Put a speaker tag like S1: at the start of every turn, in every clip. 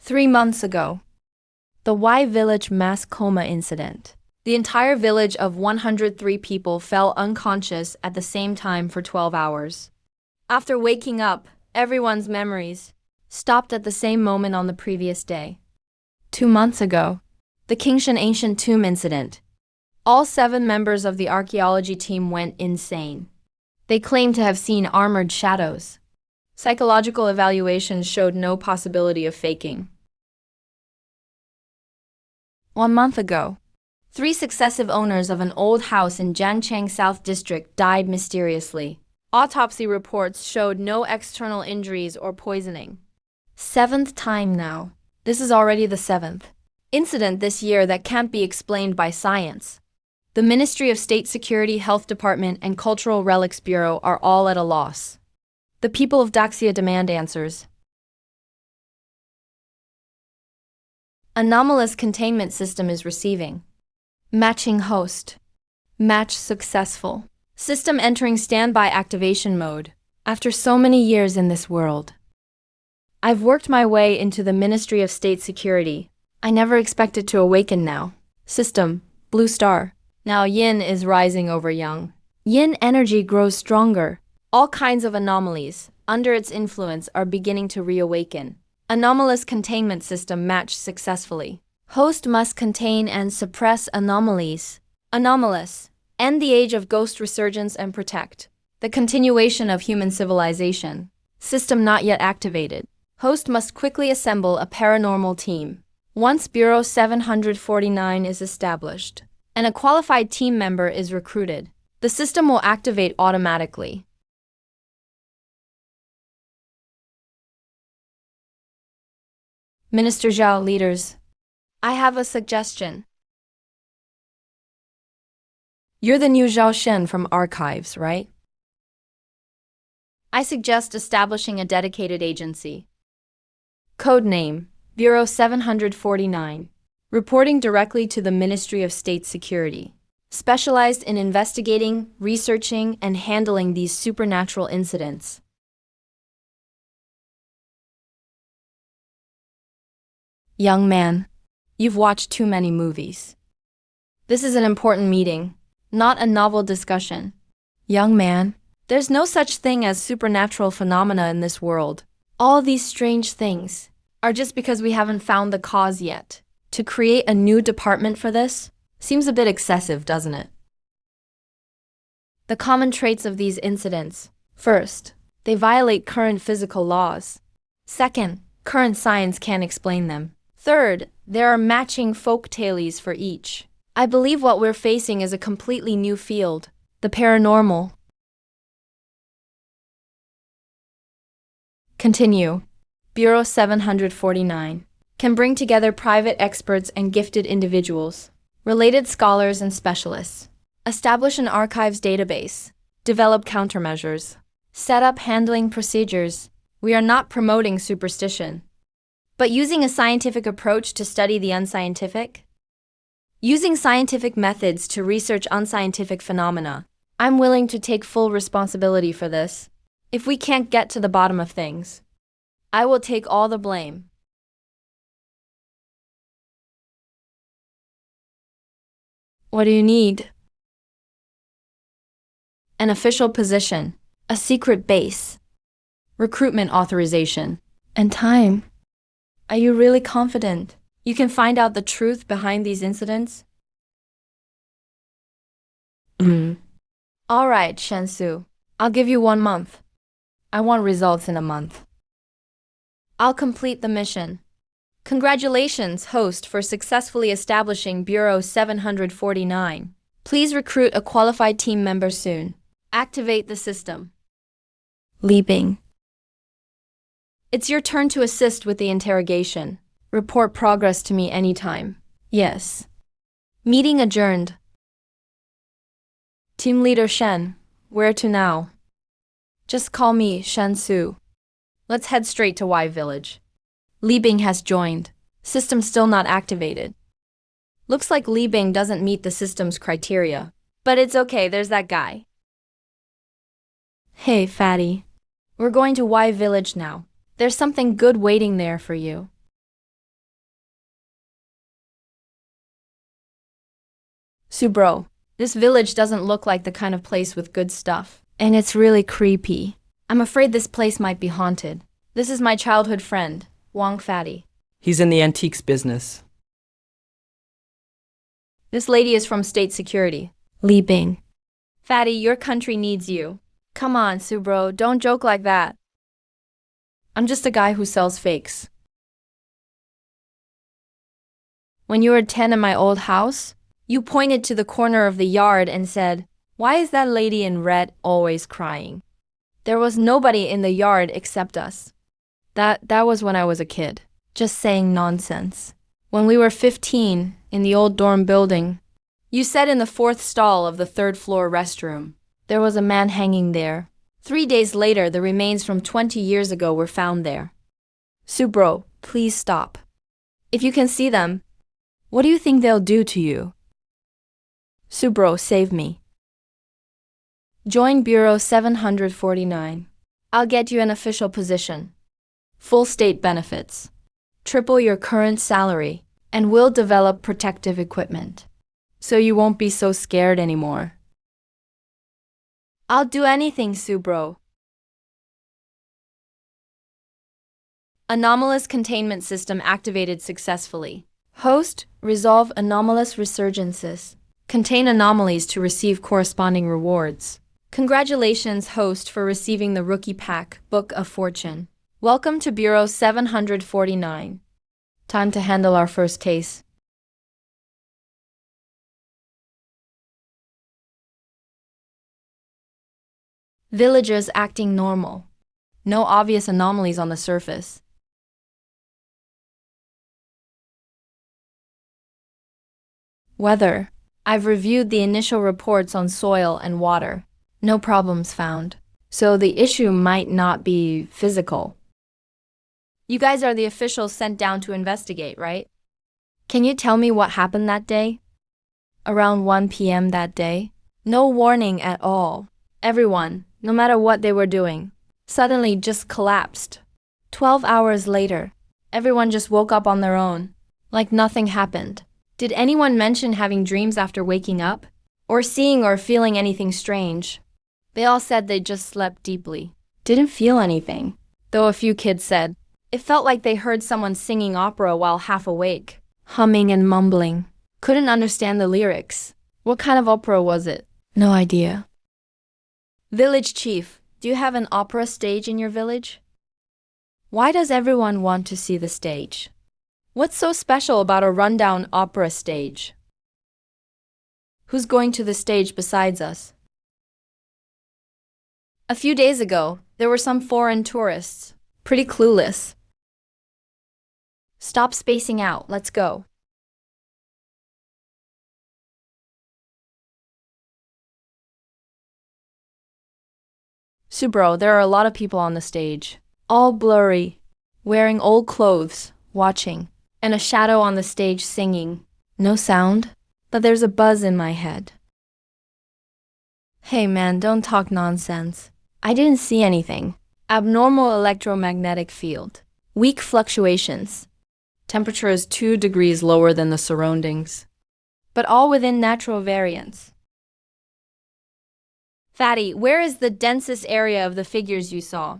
S1: 3 months ago, the Y Village mass coma incident. The entire village of 103 people fell unconscious at the same time for 12 hours. After waking up, everyone's memories stopped at the same moment on the previous day. 2 months ago, the Kingshan ancient tomb incident. All 7 members of the archaeology team went insane. They claimed to have seen armored shadows. Psychological evaluations showed no possibility of faking. 1 month ago, 3 successive owners of an old house in Jiangcheng South District died mysteriously. Autopsy reports showed no external injuries or poisoning. 7th time now. This is already the 7th incident this year that can't be explained by science. The Ministry of State Security, Health Department, and Cultural Relics Bureau are all at a loss. The people of Daxia demand answers. Anomalous containment system is receiving. Matching host. Match successful. System entering standby activation mode. After so many years in this world, I've worked my way into the Ministry of State Security. I never expected to awaken now. System, blue star. Now yin is rising over yang. Yin energy grows stronger. All kinds of anomalies, under its influence, are beginning to reawaken. Anomalous containment system matched successfully. Host must contain and suppress anomalies. Anomalous. End the age of ghost resurgence and protect the continuation of human civilization. System not yet activated. Host must quickly assemble a paranormal team. Once Bureau 749 is established and a qualified team member is recruited, the system will activate automatically. Minister Zhao, leaders, I have a suggestion. You're the new Zhao Shen from Archives, right? I suggest establishing a dedicated agency. Codename, Bureau 749. Reporting directly to the Ministry of State Security. Specialized in investigating, researching, and handling these supernatural incidents. Young man, you've watched too many movies. This is an important meeting, not a novel discussion. Young man, there's no such thing as supernatural phenomena in this world. All these strange things are just because we haven't found the cause yet. To create a new department for this seems a bit excessive, doesn't it? The common traits of these incidents. First, they violate current physical laws. Second, current science can't explain them. Third, there are matching folk tales for each. I believe what we're facing is a completely new field, the paranormal. Continue. Bureau 749 can bring together private experts and gifted individuals, related scholars and specialists, establish an archives database, develop countermeasures, set up handling procedures. We are not promoting superstition, but using a scientific approach to study the unscientific. Using scientific methods to research unscientific phenomena. I'm willing to take full responsibility for this. If we can't get to the bottom of things, I will take all the blame. What do you need? An official position, a secret base, recruitment authorization, and time. Are you really confident you can find out the truth behind these incidents? All right, Shensu. I'll give you 1 month. I want results in a month. I'll complete the mission. Congratulations, host, for successfully establishing Bureau 749. Please recruit a qualified team member soon. Activate the system. Li Bing. It's your turn to assist with the interrogation. Report progress to me anytime. Yes. Meeting adjourned. Team leader Shen, where to now? Just call me Shen Su. Let's head straight to Y Village. Li Bing has joined. System still not activated. Looks like Li Bing doesn't meet the system's criteria. But it's okay, there's that guy. Hey, fatty. We're going to Y Village now. There's something good waiting there for you. Subro, this village doesn't look like the kind of place with good stuff. And it's really creepy. I'm afraid this place might be haunted. This is my childhood friend, Wong Fatty.
S2: He's in the antiques business.
S1: This lady is from State Security. Li Bing. Fatty, your country needs you. Come on, Subro, don't joke like that. I'm just a guy who sells fakes. When you were 10 in my old house, you pointed to the corner of the yard and said, "Why is that lady in red always crying?" There was nobody in the yard except us. That was when I was a kid, just saying nonsense. When we were 15, in the old dorm building, you said in the fourth stall of the third-floor restroom, there was a man hanging there. 3 days later, the remains from 20 years ago were found there. Subro, please stop. If you can see them, what do you think they'll do to you? Subro, save me. Join Bureau 749. I'll get you an official position. Full state benefits. Triple your current salary, and we'll develop protective equipment. So you won't be so scared anymore. I'll do anything, Subro. Anomalous containment system activated successfully. Host, resolve anomalous resurgences. Contain anomalies to receive corresponding rewards. Congratulations, host, for receiving the Rookie Pack, Book of Fortune. Welcome to Bureau 749. Time to handle our first case. Villagers acting normal. No obvious anomalies on the surface. Weather. I've reviewed the initial reports on soil and water. No problems found. So the issue might not be physical. You guys are the officials sent down to investigate, right? Can you tell me what happened that day? Around 1 p.m. that day? No warning at all. Everyone, no matter what they were doing, suddenly just collapsed. 12 hours later, everyone just woke up on their own, like nothing happened. Did anyone mention having dreams after waking up? Or seeing or feeling anything strange? They all said they just slept deeply. Didn't feel anything. Though a few kids said, it felt like they heard someone singing opera while half awake, humming and mumbling. Couldn't understand the lyrics. What kind of opera was it? No idea. Village chief, do you have an opera stage in your village? Why does everyone want to see the stage? What's so special about a rundown opera stage? Who's going to the stage besides us? A few days ago, there were some foreign tourists. Pretty clueless. Stop spacing out, let's go. Subro, there are a lot of people on the stage. All blurry, wearing old clothes, watching. And a shadow on the stage singing. No sound, but there's a buzz in my head. Hey man, don't talk nonsense. I didn't see anything. Abnormal electromagnetic field. Weak fluctuations. Temperature is 2 degrees lower than the surroundings. But all within natural variance. Fatty, where is the densest area of the figures you saw?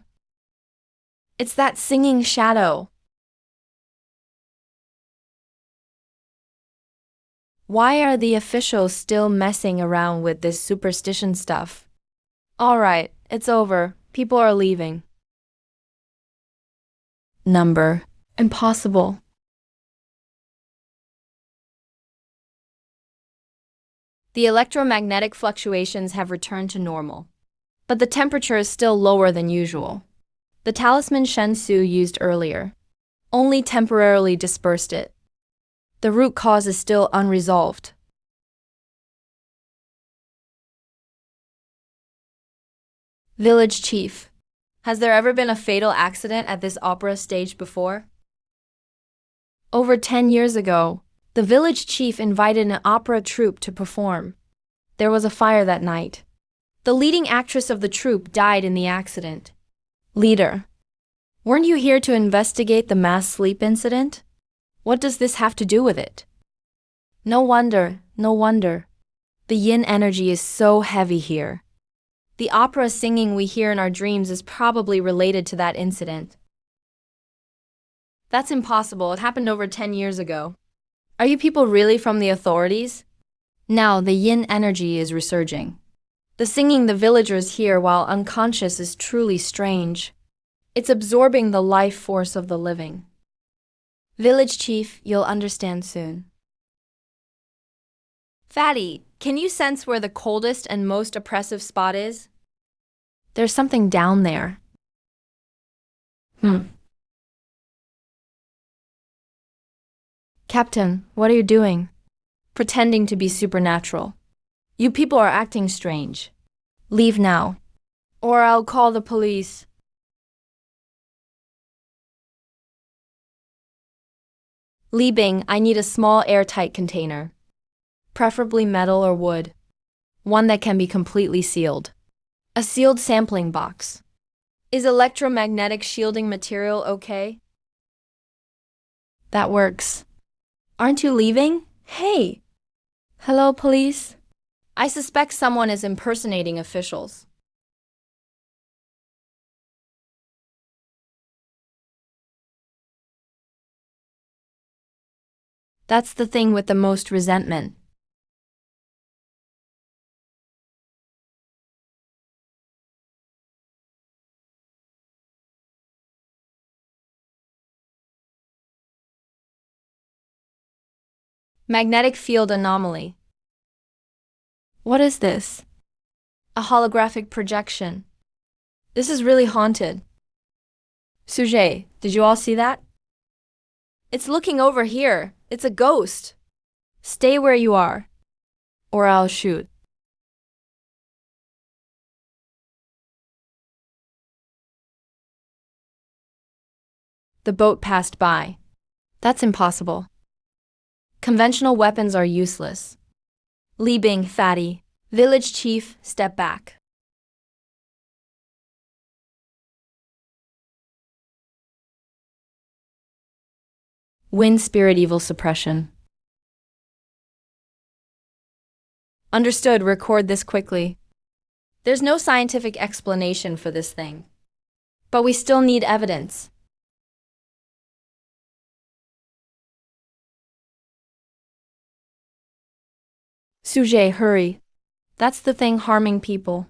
S1: It's that singing shadow. Why are the officials still messing around with this superstition stuff? All right, it's over. People are leaving. Number. Impossible. The electromagnetic fluctuations have returned to normal, but the temperature is still lower than usual. The talisman Shensu used earlier only temporarily dispersed it. The root cause is still unresolved. Village chief, has there ever been a fatal accident at this opera stage before? Over 10 years ago, the village chief invited an opera troupe to perform. There was a fire that night. The leading actress of the troupe died in the accident. Leader, weren't you here to investigate the mass sleep incident? What does this have to do with it? No wonder, no wonder. The yin energy is so heavy here. The opera singing we hear in our dreams is probably related to that incident. That's impossible. It happened over 10 years ago. Are you people really from the authorities? Now the yin energy is resurging. The singing the villagers hear while unconscious is truly strange. It's absorbing the life force of the living. Village chief, you'll understand soon. Fatty, can you sense where the coldest and most oppressive spot is? There's something down there. Captain, what are you doing? Pretending to be supernatural. You people are acting strange. Leave now, or I'll call the police. Li Bing, I need a small airtight container. Preferably metal or wood. One that can be completely sealed. A sealed sampling box. Is electromagnetic shielding material okay? That works. Aren't you leaving? Hey! Hello, police? I suspect someone is impersonating officials. That's the thing with the most resentment. Magnetic field anomaly. What is this? A holographic projection. This is really haunted. Sujay, did you all see that? It's looking over here. It's a ghost. Stay where you are, or I'll shoot. The boat passed by. That's impossible. Conventional weapons are useless. Li Bing, Fatty, village chief, step back. Wind spirit evil suppression. Understood, record this quickly. There's no scientific explanation for this thing. But we still need evidence. Sujay, hurry. That's the thing harming people.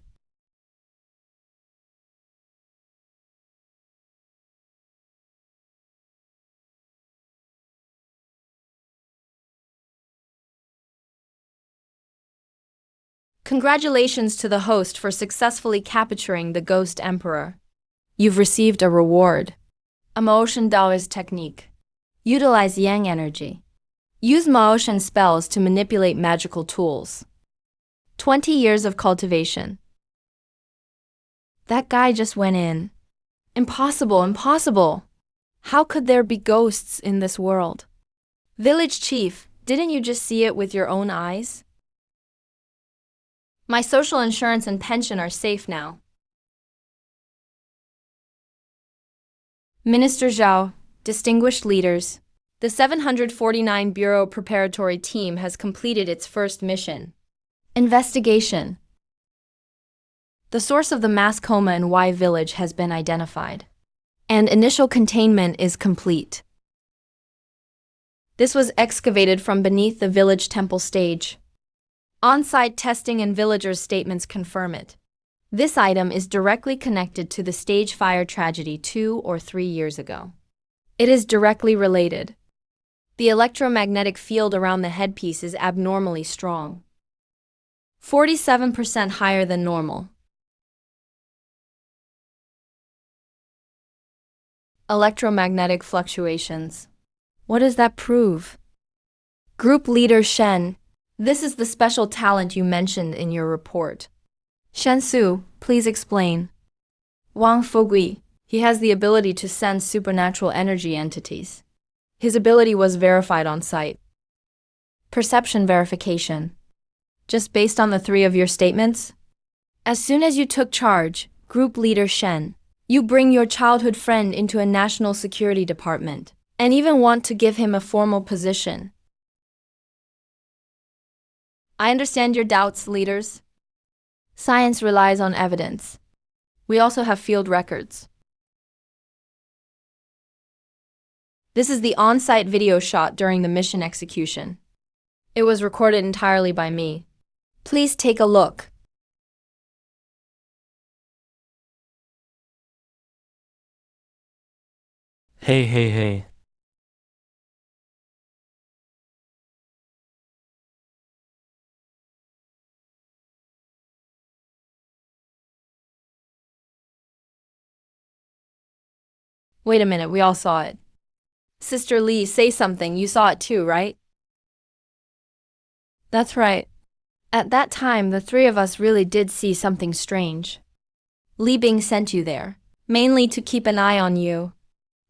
S1: Congratulations to the host for successfully capturing the Ghost Emperor. You've received a reward. Emotion Daoist technique. Utilize yang energy. Use Maoshan spells to manipulate magical tools. 20 years of cultivation. That guy just went in. Impossible, impossible. How could there be ghosts in this world? Village chief, didn't you just see it with your own eyes? My social insurance and pension are safe now. Minister Zhao, distinguished leaders, the 749 Bureau Preparatory Team has completed its first mission. Investigation. The source of the mass coma in Y Village has been identified, and initial containment is complete. This was excavated from beneath the village temple stage. On-site testing and villagers' statements confirm it. This item is directly connected to the stage fire tragedy 2 or 3 years ago. It is directly related. The electromagnetic field around the headpiece is abnormally strong. 47% higher than normal. Electromagnetic fluctuations. What does that prove? Group leader Shen, this is the special talent you mentioned in your report. Shen Su, please explain. Wang Fogui, he has the ability to sense supernatural energy entities. His ability was verified on site. Perception verification. Just based on the 3 of your statements? As soon as you took charge, Group Leader Shen, you bring your childhood friend into a national security department, and even want to give him a formal position. I understand your doubts, leaders. Science relies on evidence. We also have field records. This is the on-site video shot during the mission execution. It was recorded entirely by me. Please take a look.
S2: Hey.
S1: Wait a minute, we all saw it. Sister Lee, say something. You saw it too, right? That's right. At that time, the three of us really did see something strange. Li Bing sent you there, mainly to keep an eye on you.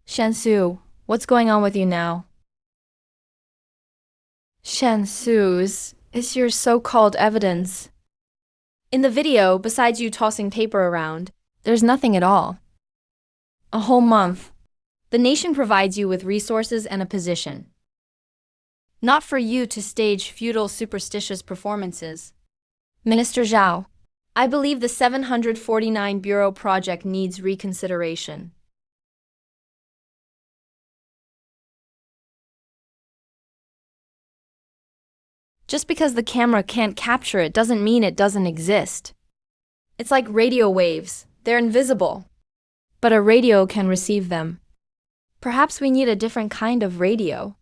S1: Shansu, what's going on with you now? Shansu's is your so-called evidence. In the video, besides you tossing paper around, there's nothing at all. A whole month. The nation provides you with resources and a position. Not for you to stage futile superstitious performances. Minister Zhao, I believe the 749 Bureau project needs reconsideration. Just because the camera can't capture it doesn't mean it doesn't exist. It's like radio waves. They're invisible. But a radio can receive them. Perhaps we need a different kind of radio.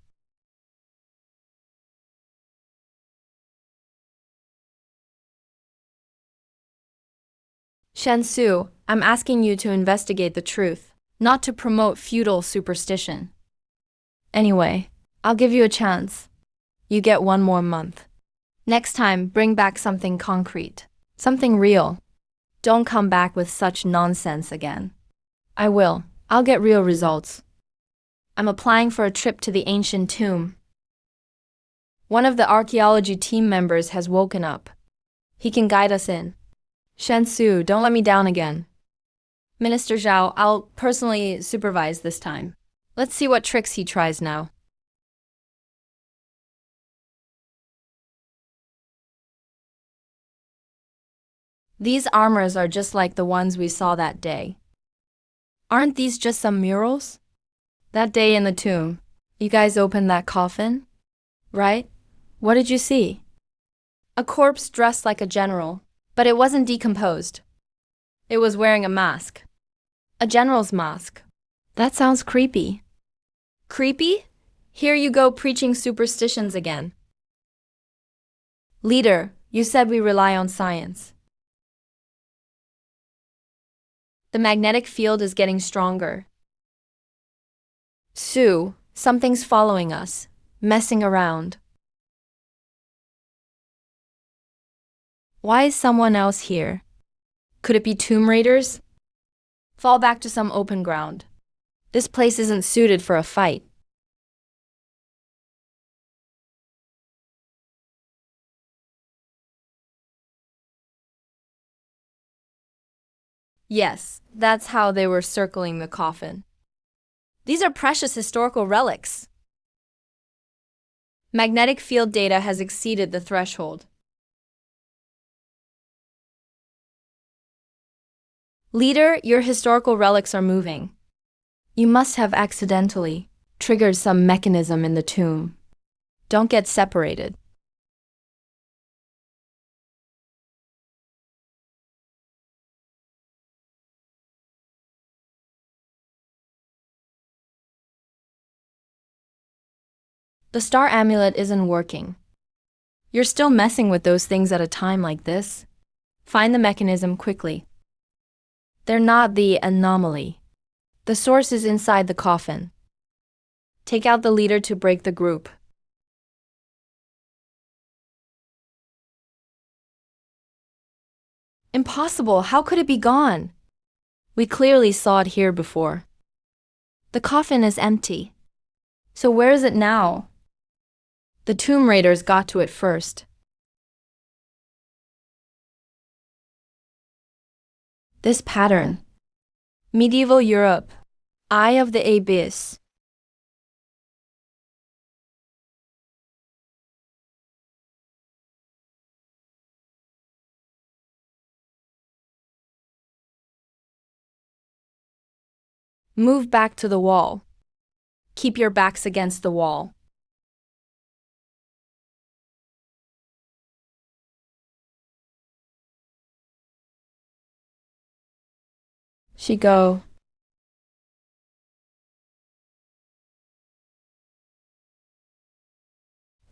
S1: Shansu, I'm asking you to investigate the truth, not to promote feudal superstition. Anyway, I'll give you a chance. You get 1 more month. Next time, bring back something concrete, something real. Don't come back with such nonsense again. I will. I'll get real results. I'm applying for a trip to the ancient tomb. One of the archaeology team members has woken up. He can guide us in. Shansu, don't let me down again. Minister Zhao, I'll personally supervise this time. Let's see what tricks he tries now. These armors are just like the ones we saw that day. Aren't these just some murals? That day in the tomb, you guys opened that coffin, right? What did you see? A corpse dressed like a general, but it wasn't decomposed. It was wearing a mask. A general's mask. That sounds creepy. Creepy? Here you go preaching superstitions again. Leader, you said we rely on science. The magnetic field is getting stronger. Sue, something's following us, messing around. Why is someone else here? Could it be tomb raiders? Fall back to some open ground. This place isn't suited for a fight. Yes, that's how they were circling the coffin. These are precious historical relics. Magnetic field data has exceeded the threshold. Leader, your historical relics are moving. You must have accidentally triggered some mechanism in the tomb. Don't get separated. The star amulet isn't working. You're still messing with those things at a time like this. Find the mechanism quickly. They're not the anomaly. The source is inside the coffin. Take out the leader to break the group. Impossible! How could it be gone? We clearly saw it here before. The coffin is empty. So where is it now? The tomb raiders got to it first. This pattern. Medieval Europe. Eye of the Abyss. Move back to the wall. Keep your backs against the wall. She go.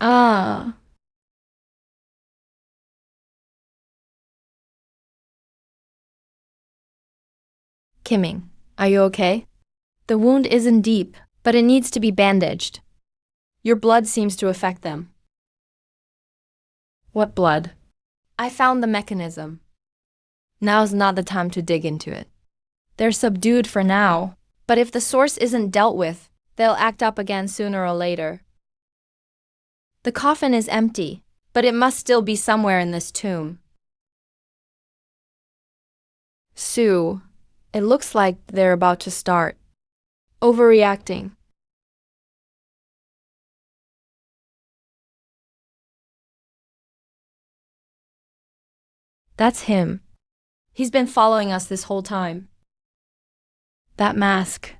S1: Ah. Kimming, are you okay? The wound isn't deep, but it needs to be bandaged. Your blood seems to affect them. What blood? I found the mechanism. Now's not the time to dig into it. They're subdued for now, but if the source isn't dealt with, they'll act up again sooner or later. The coffin is empty, but it must still be somewhere in this tomb. Sue, it looks like they're about to start. Overreacting. That's him. He's been following us this whole time. That mask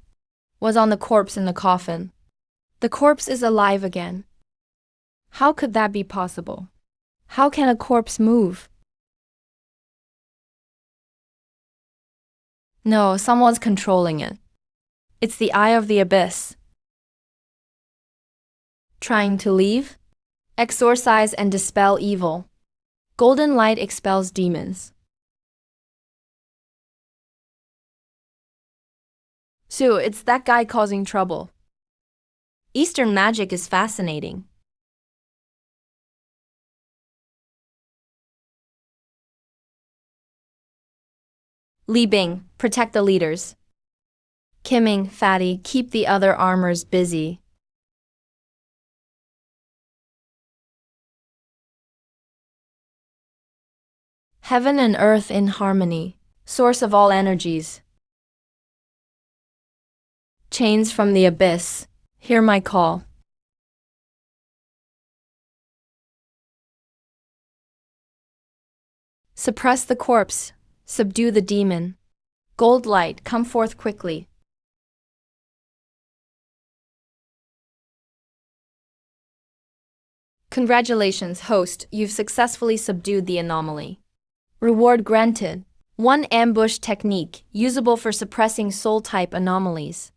S1: was on the corpse in the coffin. The corpse is alive again. How could that be possible? How can a corpse move? No, someone's controlling it. It's the eye of the abyss. Trying to leave? Exorcise and dispel evil. Golden light expels demons. Sue, it's that guy causing trouble. Eastern magic is fascinating. Li Bing, protect the leaders. Kimming, Fatty, keep the other armors busy. Heaven and earth in harmony, source of all energies. Chains from the abyss, hear my call. Suppress the corpse, subdue the demon. Gold light, come forth quickly. Congratulations, host, you've successfully subdued the anomaly. Reward granted. 1 ambush technique, usable for suppressing soul-type anomalies.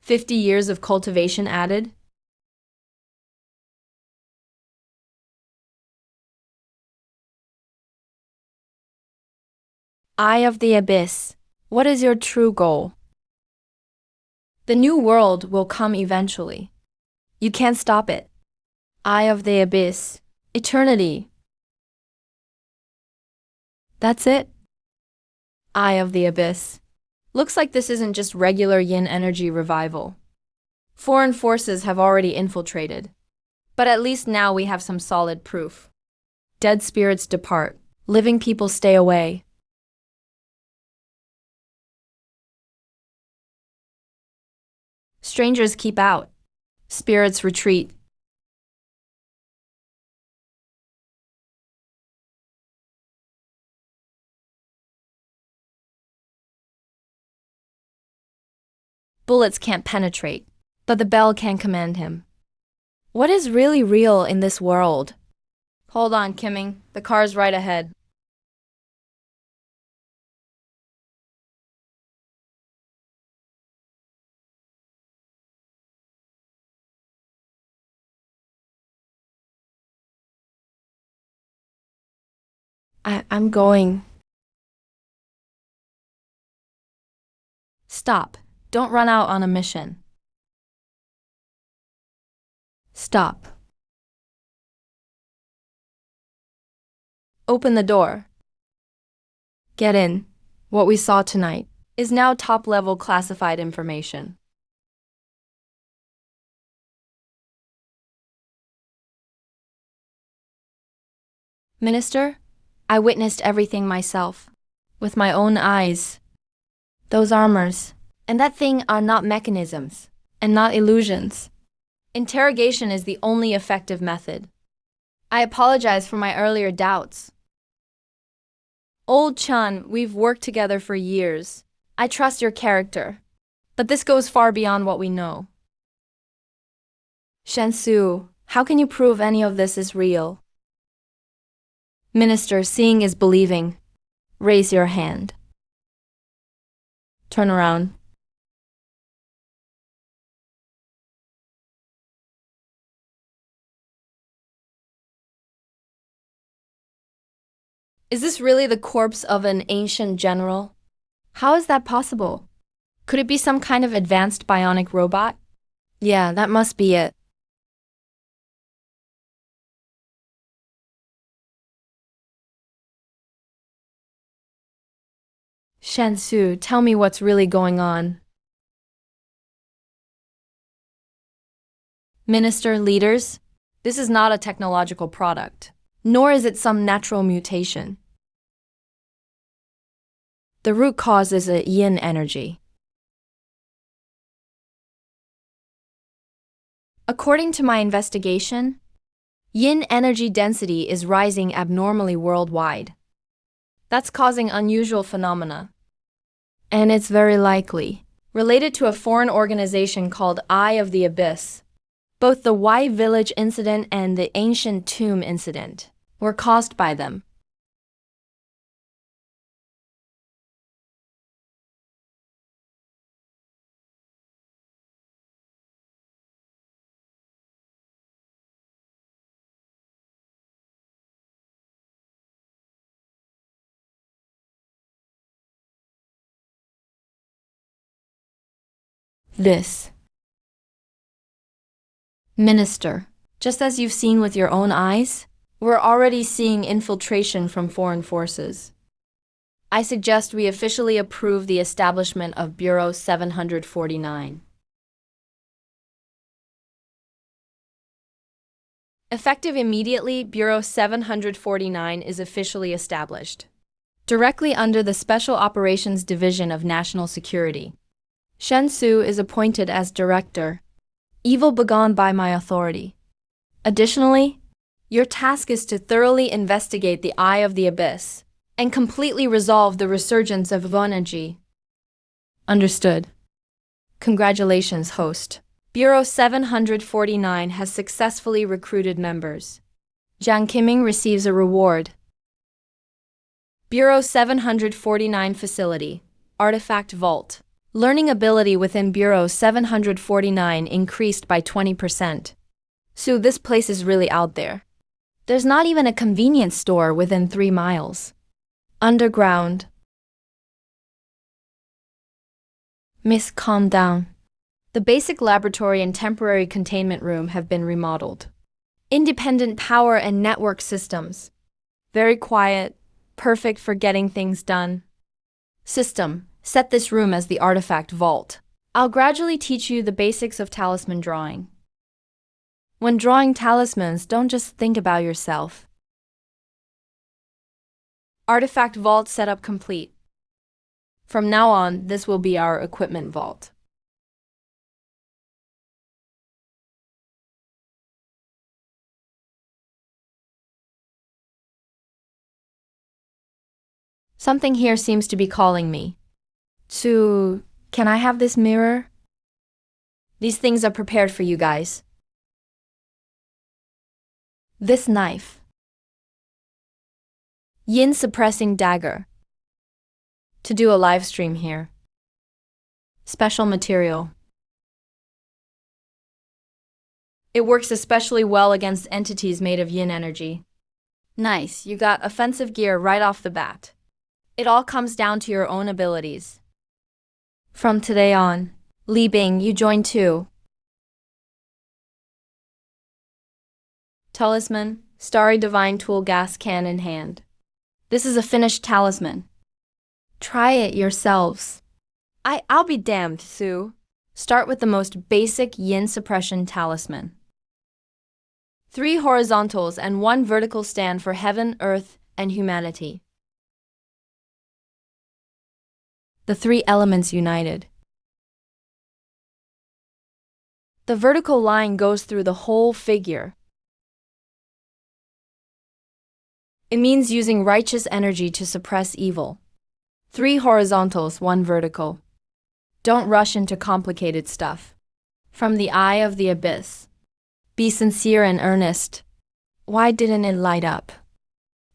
S1: 50 years of cultivation added. Eye of the Abyss. What is your true goal? The new world will come eventually. You can't stop it. Eye of the Abyss. Eternity. That's it? Eye of the Abyss. Looks like this isn't just regular yin energy revival. Foreign forces have already infiltrated. But at least now we have some solid proof. Dead spirits depart. Living people stay away. Strangers keep out. Spirits retreat. Bullets can't penetrate, but the bell can command him. What is really real in this world? Hold on, Kimming. The car's right ahead. I'm going. Stop. Don't run out on a mission. Stop. Open the door. Get in. What we saw tonight is now top-level classified information. Minister, I witnessed everything myself, with my own eyes. Those armors and that thing are not mechanisms, and not illusions. Interrogation is the only effective method. I apologize for my earlier doubts. Old Chun, we've worked together for years. I trust your character. But this goes far beyond what we know. Shensu, how can you prove any of this is real? Minister, seeing is believing. Raise your hand. Turn around. Is this really the corpse of an ancient general? How is that possible? Could it be some kind of advanced bionic robot? Yeah, that must be it. Shensu, tell me what's really going on. Minister, leaders, this is not a technological product, nor is it some natural mutation. The root cause is a yin energy. According to my investigation, yin energy density is rising abnormally worldwide. That's causing unusual phenomena. And it's very likely related to a foreign organization called Eye of the Abyss. Both the Y Village incident and the ancient tomb incident were caused by them. This. Minister, just as you've seen with your own eyes, we're already seeing infiltration from foreign forces. I suggest we officially approve the establishment of Bureau 749. Effective immediately, Bureau 749 is officially established. Directly under the Special Operations Division of National Security. Shensu is appointed as director. Evil begone by my authority. Additionally, your task is to thoroughly investigate the Eye of the Abyss and completely resolve the resurgence of energy. Understood. Congratulations, host. Bureau 749 has successfully recruited members. Jiang Qiming receives a reward. Bureau 749 Facility, Artifact Vault. Learning ability within Bureau 749 increased by 20%. So this place is really out there. There's not even a convenience store within 3 miles. Underground. Miss, calm down. The basic laboratory and temporary containment room have been remodeled. Independent power and network systems. Very quiet, perfect for getting things done. System. Set this room as the artifact vault. I'll gradually teach you the basics of talisman drawing. When drawing talismans, don't just think about yourself. Artifact vault setup complete. From now on, this will be our equipment vault. Something here seems to be calling me. Can I have this mirror? These things are prepared for you guys. This knife. Yin suppressing dagger. To do a live stream here. Special material. It works especially well against entities made of yin energy. Nice, you got offensive gear right off the bat. It all comes down to your own abilities. From today on, Li Bing, you join too. Talisman, Starry Divine Tool Gas can in hand. This is a finished talisman. Try it yourselves. I'll be damned, Sue. Start with the most basic yin suppression talisman. 3 horizontals and 1 vertical stand for heaven, earth, and humanity. The 3 elements united. The vertical line goes through the whole figure. It means using righteous energy to suppress evil. 3 horizontals, 1 vertical. Don't rush into complicated stuff. From the eye of the abyss. Be sincere and earnest. Why didn't it light up?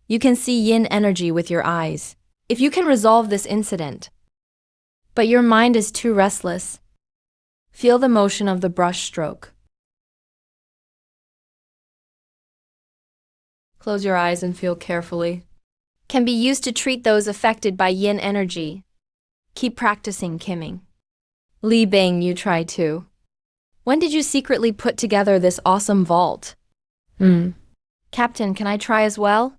S1: You can see yin energy with your eyes. If you can resolve this incident. But your mind is too restless. Feel the motion of the brush stroke. Close your eyes and feel carefully. Can be used to treat those affected by yin energy. Keep practicing kimming. Li Bing, you try too. When did you secretly put together this awesome vault? Captain, can I try as well?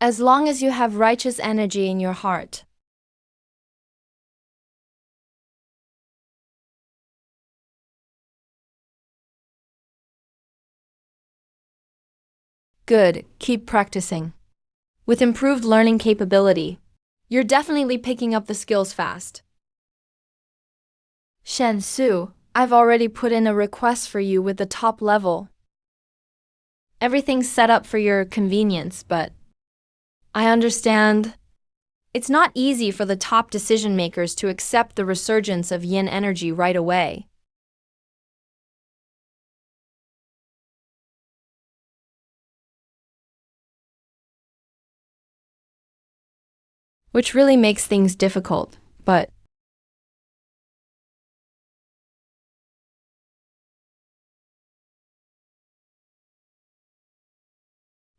S1: As long as you have righteous energy in your heart. Good, keep practicing. With improved learning capability, you're definitely picking up the skills fast. Shen Su, I've already put in a request for you with the top level. Everything's set up for your convenience, but I understand it's not easy for the top decision makers to accept the resurgence of yin energy right away. Which really makes things difficult, but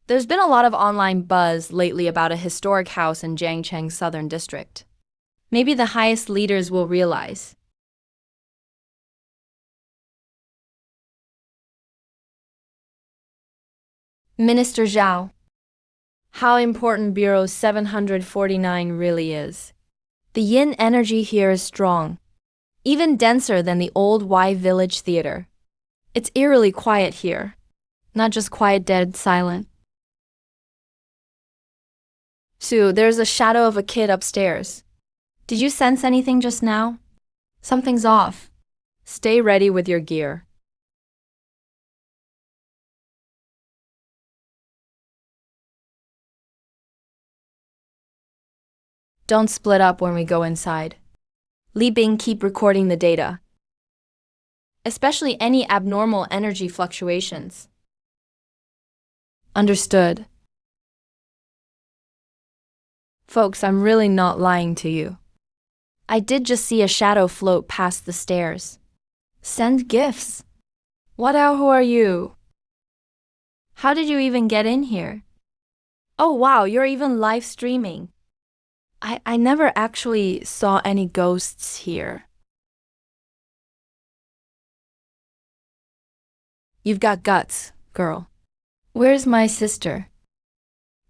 S1: there's been a lot of online buzz lately about a historic house in Jiangcheng's southern district. Maybe the highest leaders will realize. Minister Zhao, how important Bureau 749 really is. The yin energy here is strong, even denser than the old Y Village Theater. It's eerily quiet here, not just quiet, dead, silent. Sue, there's a shadow of a kid upstairs. Did you sense anything just now? Something's off. Stay ready with your gear. Don't split up when we go inside. Li Bing, keep recording the data, especially any abnormal energy fluctuations. Understood. Folks, I'm really not lying to you. I did just see a shadow float past the stairs. Send gifts. Who are you? How did you even get in here? Oh wow, you're even live streaming. I never actually saw any ghosts here. You've got guts, girl. Where's my sister?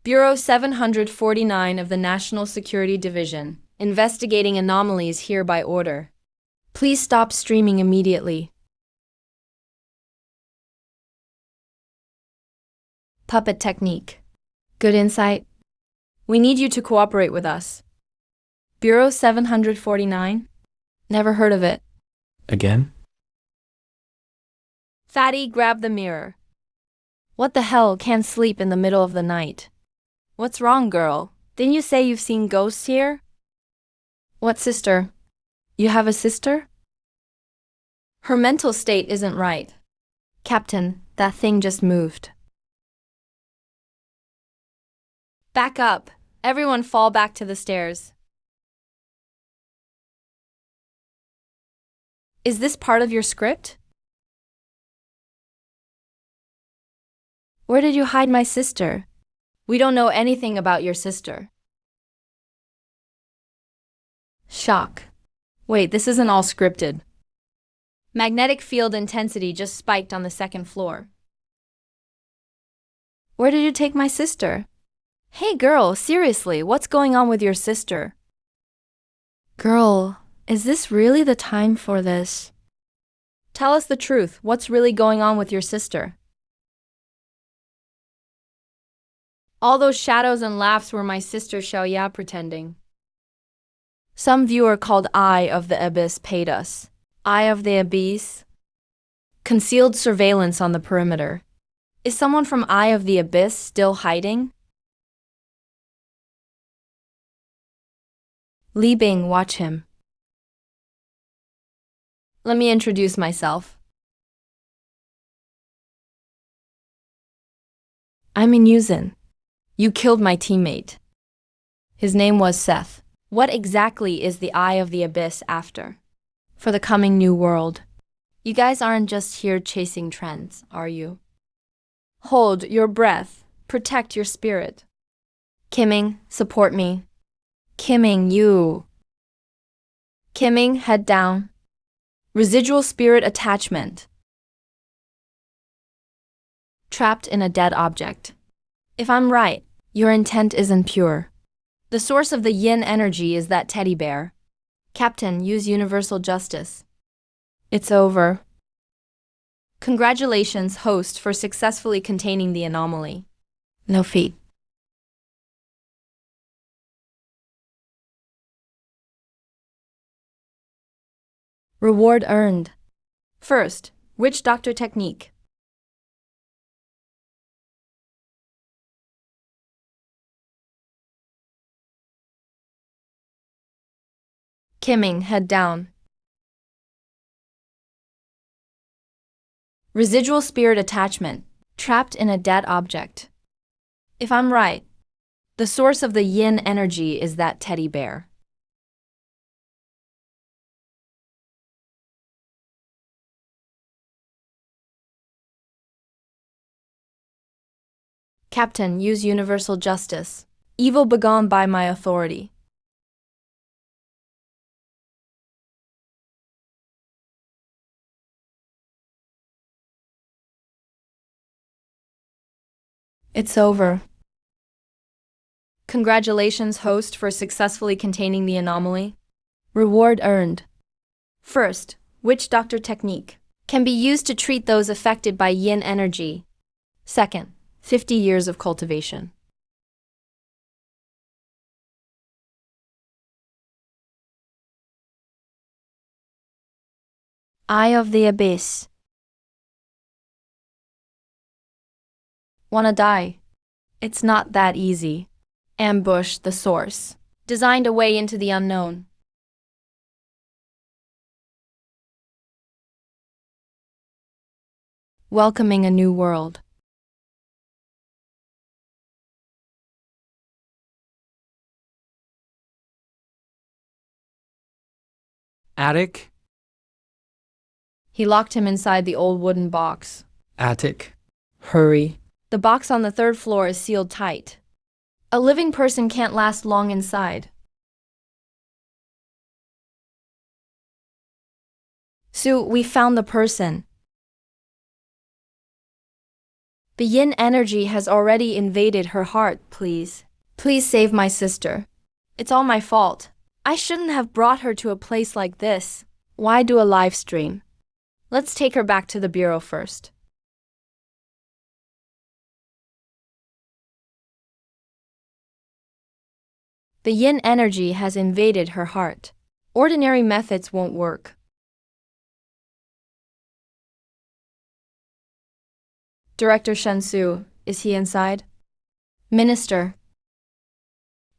S1: Bureau 749 of the National Security Division, investigating anomalies here by order. Please stop streaming immediately. Puppet technique. Good insight. We need you to cooperate with us. Bureau 749? Never heard of it.
S2: Again?
S1: Fatty, grab the mirror. What the hell, can't sleep in the middle of the night. What's wrong, girl? Didn't you say you've seen ghosts here? What sister? You have a sister? Her mental state isn't right. Captain, that thing just moved. Back up. Everyone fall back to the stairs. Is this part of your script? Where did you hide my sister? We don't know anything about your sister. Shock. Wait, this isn't all scripted. Magnetic field intensity just spiked on the second floor. Where did you take my sister? Hey girl, seriously, what's going on with your sister? Girl, is this really the time for this? Tell us the truth, what's really going on with your sister? All those shadows and laughs were my sister Xiaoya pretending. Some viewer called Eye of the Abyss paid us. Eye of the Abyss? Concealed surveillance on the perimeter. Is someone from Eye of the Abyss still hiding? Li Bing, watch him. Let me introduce myself. I'm in Yuzin. You killed my teammate. His name was Seth. What exactly is the Eye of the Abyss after? For the coming new world. You guys aren't just here chasing trends, are you? Hold your breath. Protect your spirit. Kimming, support me. Kimming, you. Kimming, head down. Residual spirit attachment. Trapped in a dead object. If I'm right, your intent isn't pure. The source of the yin energy is that teddy bear. Captain, use universal justice. It's over. Congratulations, host, for successfully containing the anomaly. No feat. Reward earned. First, witch doctor technique. Kimming, head down. Residual spirit attachment, trapped in a dead object. If I'm right, the source of the yin energy is that teddy bear. Captain, use universal justice. Evil begone by my authority. It's over. Congratulations, host, for successfully containing the anomaly. Reward earned. First, witch doctor technique can be used to treat those affected by yin energy. Second, 50 years of cultivation. Eye of the Abyss. Wanna die? It's not that easy. Ambush the source. Designed a way into the unknown. Welcoming a new world.
S2: Attic?
S1: He locked him inside the old wooden box.
S2: Attic. Hurry.
S1: The box on the third floor is sealed tight. A living person can't last long inside. Sue, we found the person. The yin energy has already invaded her heart, please. Please save my sister. It's all my fault. I shouldn't have brought her to a place like this. Why do a live stream? Let's take her back to the bureau first. The yin energy has invaded her heart. Ordinary methods won't work. Director Shensu, is he inside? Minister.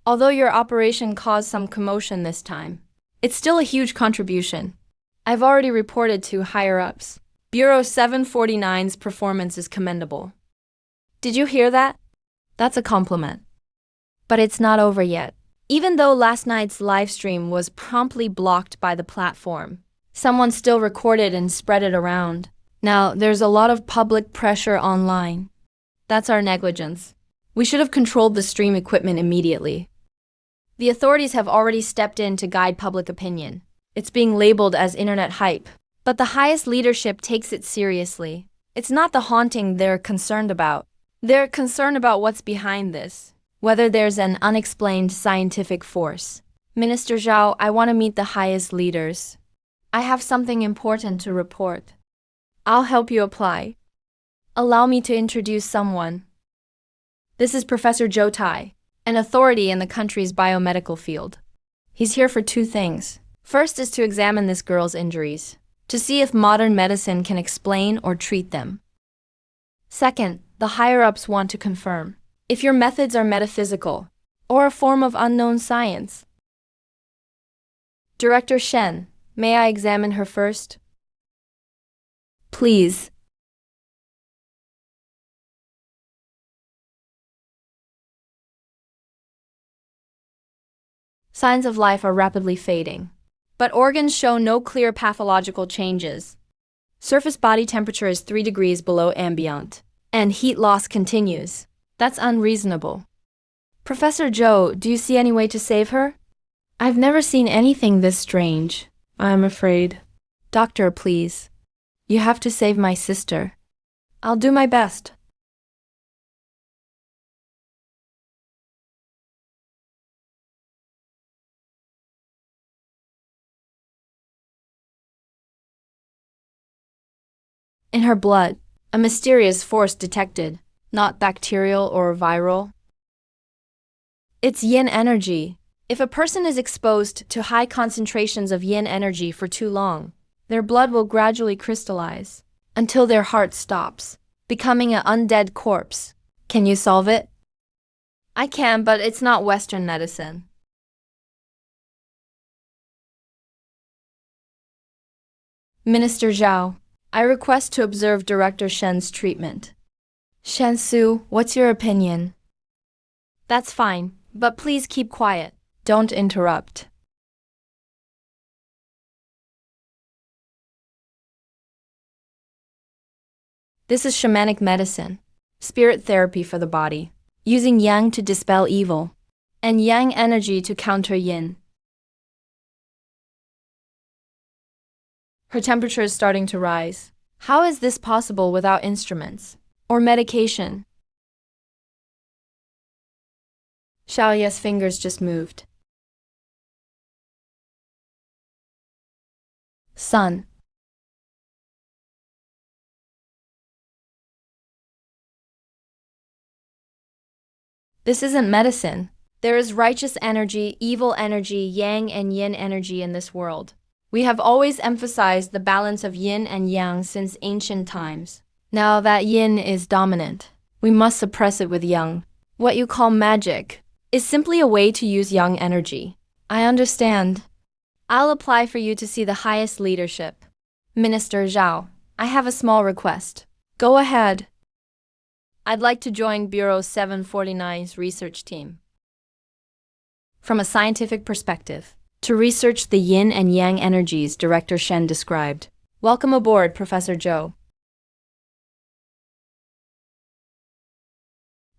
S1: Although your operation caused some commotion this time, it's still a huge contribution. I've already reported to higher-ups. Bureau 749's performance is commendable. Did you hear that? That's a compliment. But it's not over yet. Even though last night's live stream was promptly blocked by the platform, someone still recorded and spread it around. Now, there's a lot of public pressure online. That's our negligence. We should have controlled the stream equipment immediately. The authorities have already stepped in to guide public opinion. It's being labeled as internet hype. But the highest leadership takes it seriously. It's not the haunting they're concerned about. They're concerned about what's behind this, whether there's an unexplained scientific force. Minister Zhao, I want to meet the highest leaders. I have something important to report. I'll help you apply. Allow me to introduce someone. This is Professor Zhou Tai, an authority in the country's biomedical field. He's here for two things. First is to examine this girl's injuries, to see if modern medicine can explain or treat them. Second, the higher-ups want to confirm if your methods are metaphysical or a form of unknown science. Director Shen, may I examine her first? Please. Signs of life are rapidly fading, but organs show no clear pathological changes. Surface body temperature is 3 degrees below ambient, and heat loss continues. That's unreasonable. Professor Zhou, do you see any way to save her? I've never seen anything this strange, I'm afraid. Doctor, please. You have to save my sister. I'll do my best. In her blood, a mysterious force detected, not bacterial or viral. It's yin energy. If a person is exposed to high concentrations of yin energy for too long, their blood will gradually crystallize until their heart stops, becoming an undead corpse. Can you solve it? I can, but it's not Western medicine. Minister Zhao, I request to observe Director Shen's treatment. Shen Su, what's your opinion? That's fine, but please keep quiet. Don't interrupt. This is shamanic medicine, spirit therapy for the body, using yang to dispel evil, and yang energy to counter yin. Her temperature is starting to rise. How is this possible without instruments or medication? Xiaoya's fingers just moved. Son. This isn't medicine. There is righteous energy, evil energy, yang and yin energy in this world. We have always emphasized the balance of yin and yang since ancient times. Now that yin is dominant, we must suppress it with yang. What you call magic is simply a way to use yang energy. I understand. I'll apply for you to see the highest leadership. Minister Zhao, I have a small request. Go ahead. I'd like to join Bureau 749's research team. From a scientific perspective, to research the yin and yang energies Director Shen described. Welcome aboard, Professor Zhou.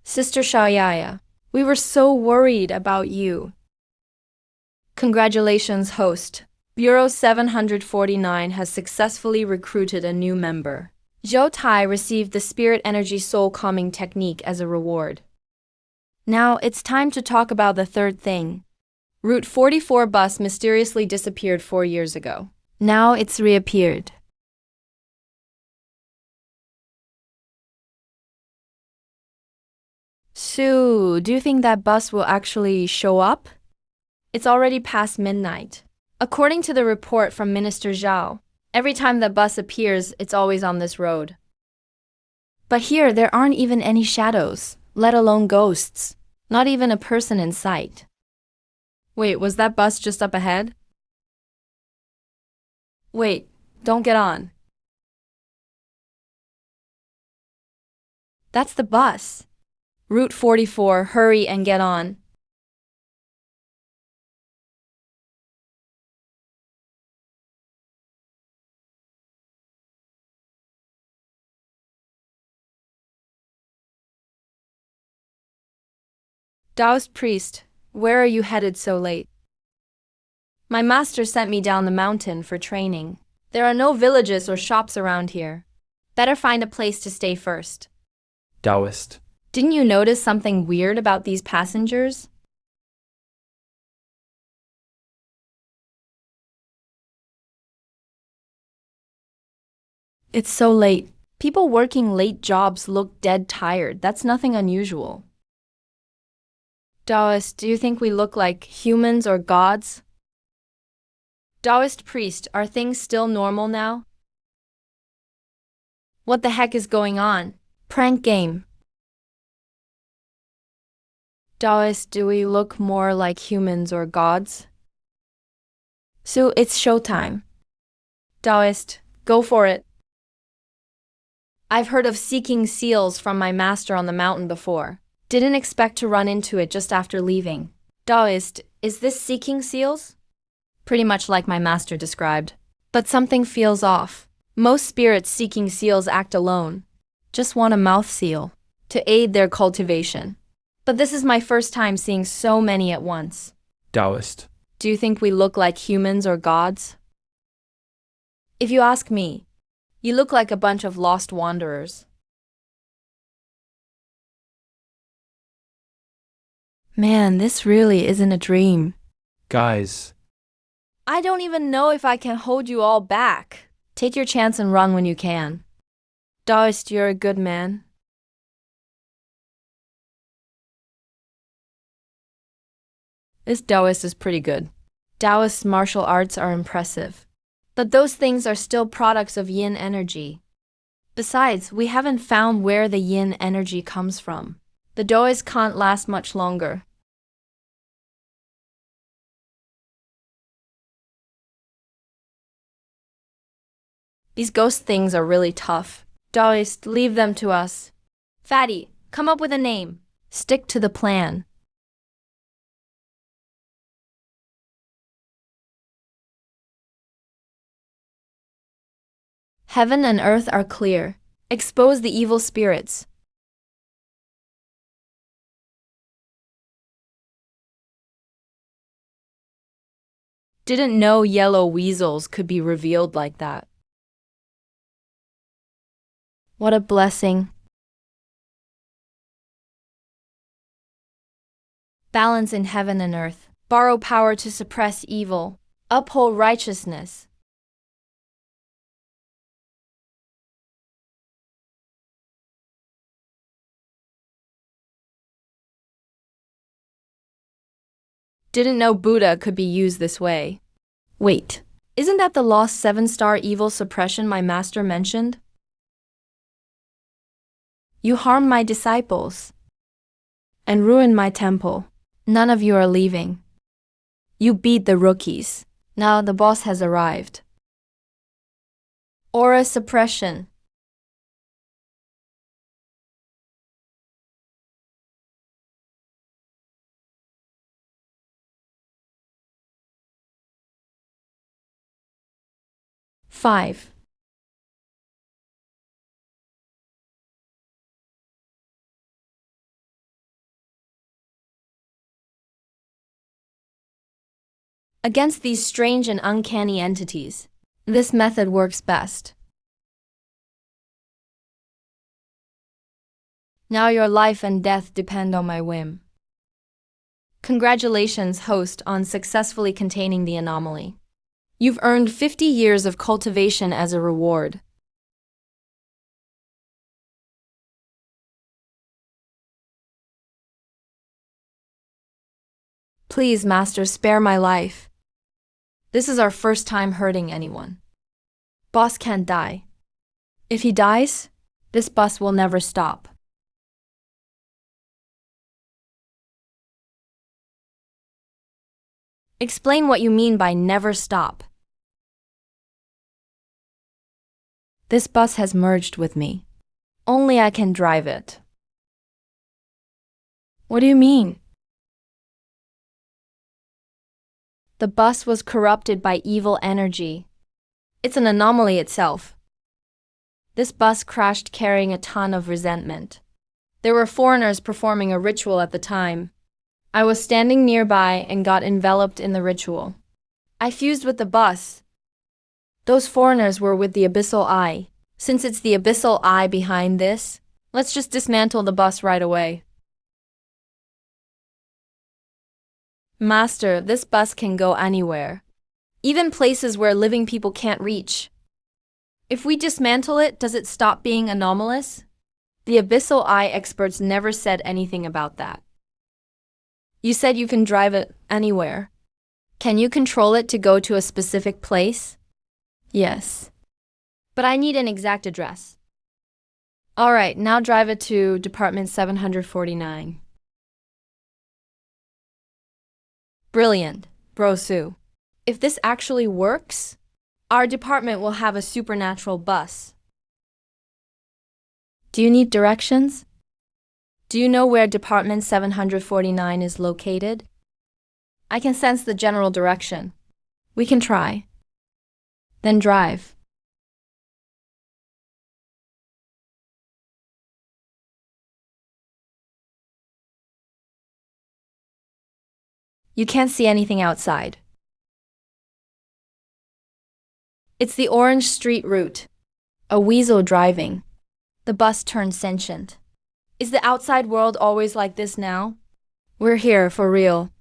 S1: Sister Xiaoya, we were so worried about you. Congratulations, host. Bureau 749 has successfully recruited a new member. Zhou Tai received the Spirit Energy Soul Calming Technique as a reward. Now it's time to talk about the third thing. Route 44 bus mysteriously disappeared 4 years ago. Now it's reappeared. Sue, do you think that bus will actually show up? It's already past midnight. According to the report from Minister Zhao, every time the bus appears, it's always on this road. But here, there aren't even any shadows, let alone ghosts. Not even a person in sight. Wait, was that bus just up ahead? Wait, don't get on. That's the bus. Route 44, hurry and get on. Taoist priest, where are you headed so late? My master sent me down the mountain for training. There are no villages or shops around here. Better find a place to stay first.
S2: Taoist.
S1: Didn't you notice something weird about these passengers? It's so late. People working late jobs look dead tired. That's nothing unusual. Taoist, do you think we look like humans or gods? Taoist priest, are things still normal now? What the heck is going on? Prank game. Taoist, do we look more like humans or gods? So it's showtime. Taoist, go for it. I've heard of seeking seals from my master on the mountain before. Didn't expect to run into it just after leaving. Taoist, is this seeking seals? Pretty much like my master described. But something feels off. Most spirits seeking seals act alone. Just want a mouth seal to aid their cultivation. But this is my first time seeing so many at once.
S2: Taoist.
S1: Do you think we look like humans or gods? If you ask me, you look like a bunch of lost wanderers. Man, this really isn't a dream.
S2: Guys.
S1: I don't even know if I can hold you all back. Take your chance and run when you can. Taoist, you're a good man. This Taoist is pretty good. Taoist martial arts are impressive. But those things are still products of yin energy. Besides, we haven't found where the yin energy comes from. The Taoist can't last much longer. These ghost things are really tough. Taoist, leave them to us. Fatty, come up with a name. Stick to the plan. Heaven and earth are clear. Expose the evil spirits. Didn't know yellow weasels could be revealed like that. What a blessing. Balance in heaven and earth. Borrow power to suppress evil. Uphold righteousness. Didn't know Buddha could be used this way. Wait, isn't that the lost 7-star evil suppression my master mentioned? You harmed my disciples and ruined my temple. None of you are leaving. You beat the rookies. Now the boss has arrived. Aura suppression. Five. Against these strange and uncanny entities, this method works best. Now your life and death depend on my whim. Congratulations, host, on successfully containing the anomaly. You've earned 50 years of cultivation as a reward. Please, master, spare my life. This is our first time hurting anyone. Boss can't die. If he dies, this bus will never stop. Explain what you mean by never stop. This bus has merged with me. Only I can drive it. What do you mean? The bus was corrupted by evil energy. It's an anomaly itself. This bus crashed carrying a ton of resentment. There were foreigners performing a ritual at the time. I was standing nearby and got enveloped in the ritual. I fused with the bus. Those foreigners were with the Abyssal Eye. Since it's the Abyssal Eye behind this, let's just dismantle the bus right away. Master, this bus can go anywhere, even places where living people can't reach. If we dismantle it, does it stop being anomalous? The Abyssal Eye experts never said anything about that. You said you can drive it anywhere. Can you control it to go to a specific place? Yes. But I need an exact address. All right, now drive it to Department 749. Brilliant, Brosu. If this actually works, our department will have a supernatural bus. Do you need directions? Do you know where Department 749 is located? I can sense the general direction. We can try. Then drive. You can't see anything outside. It's the Orange Street route. A weasel driving. The bus turned sentient. Is the outside world always like this now? We're here for real.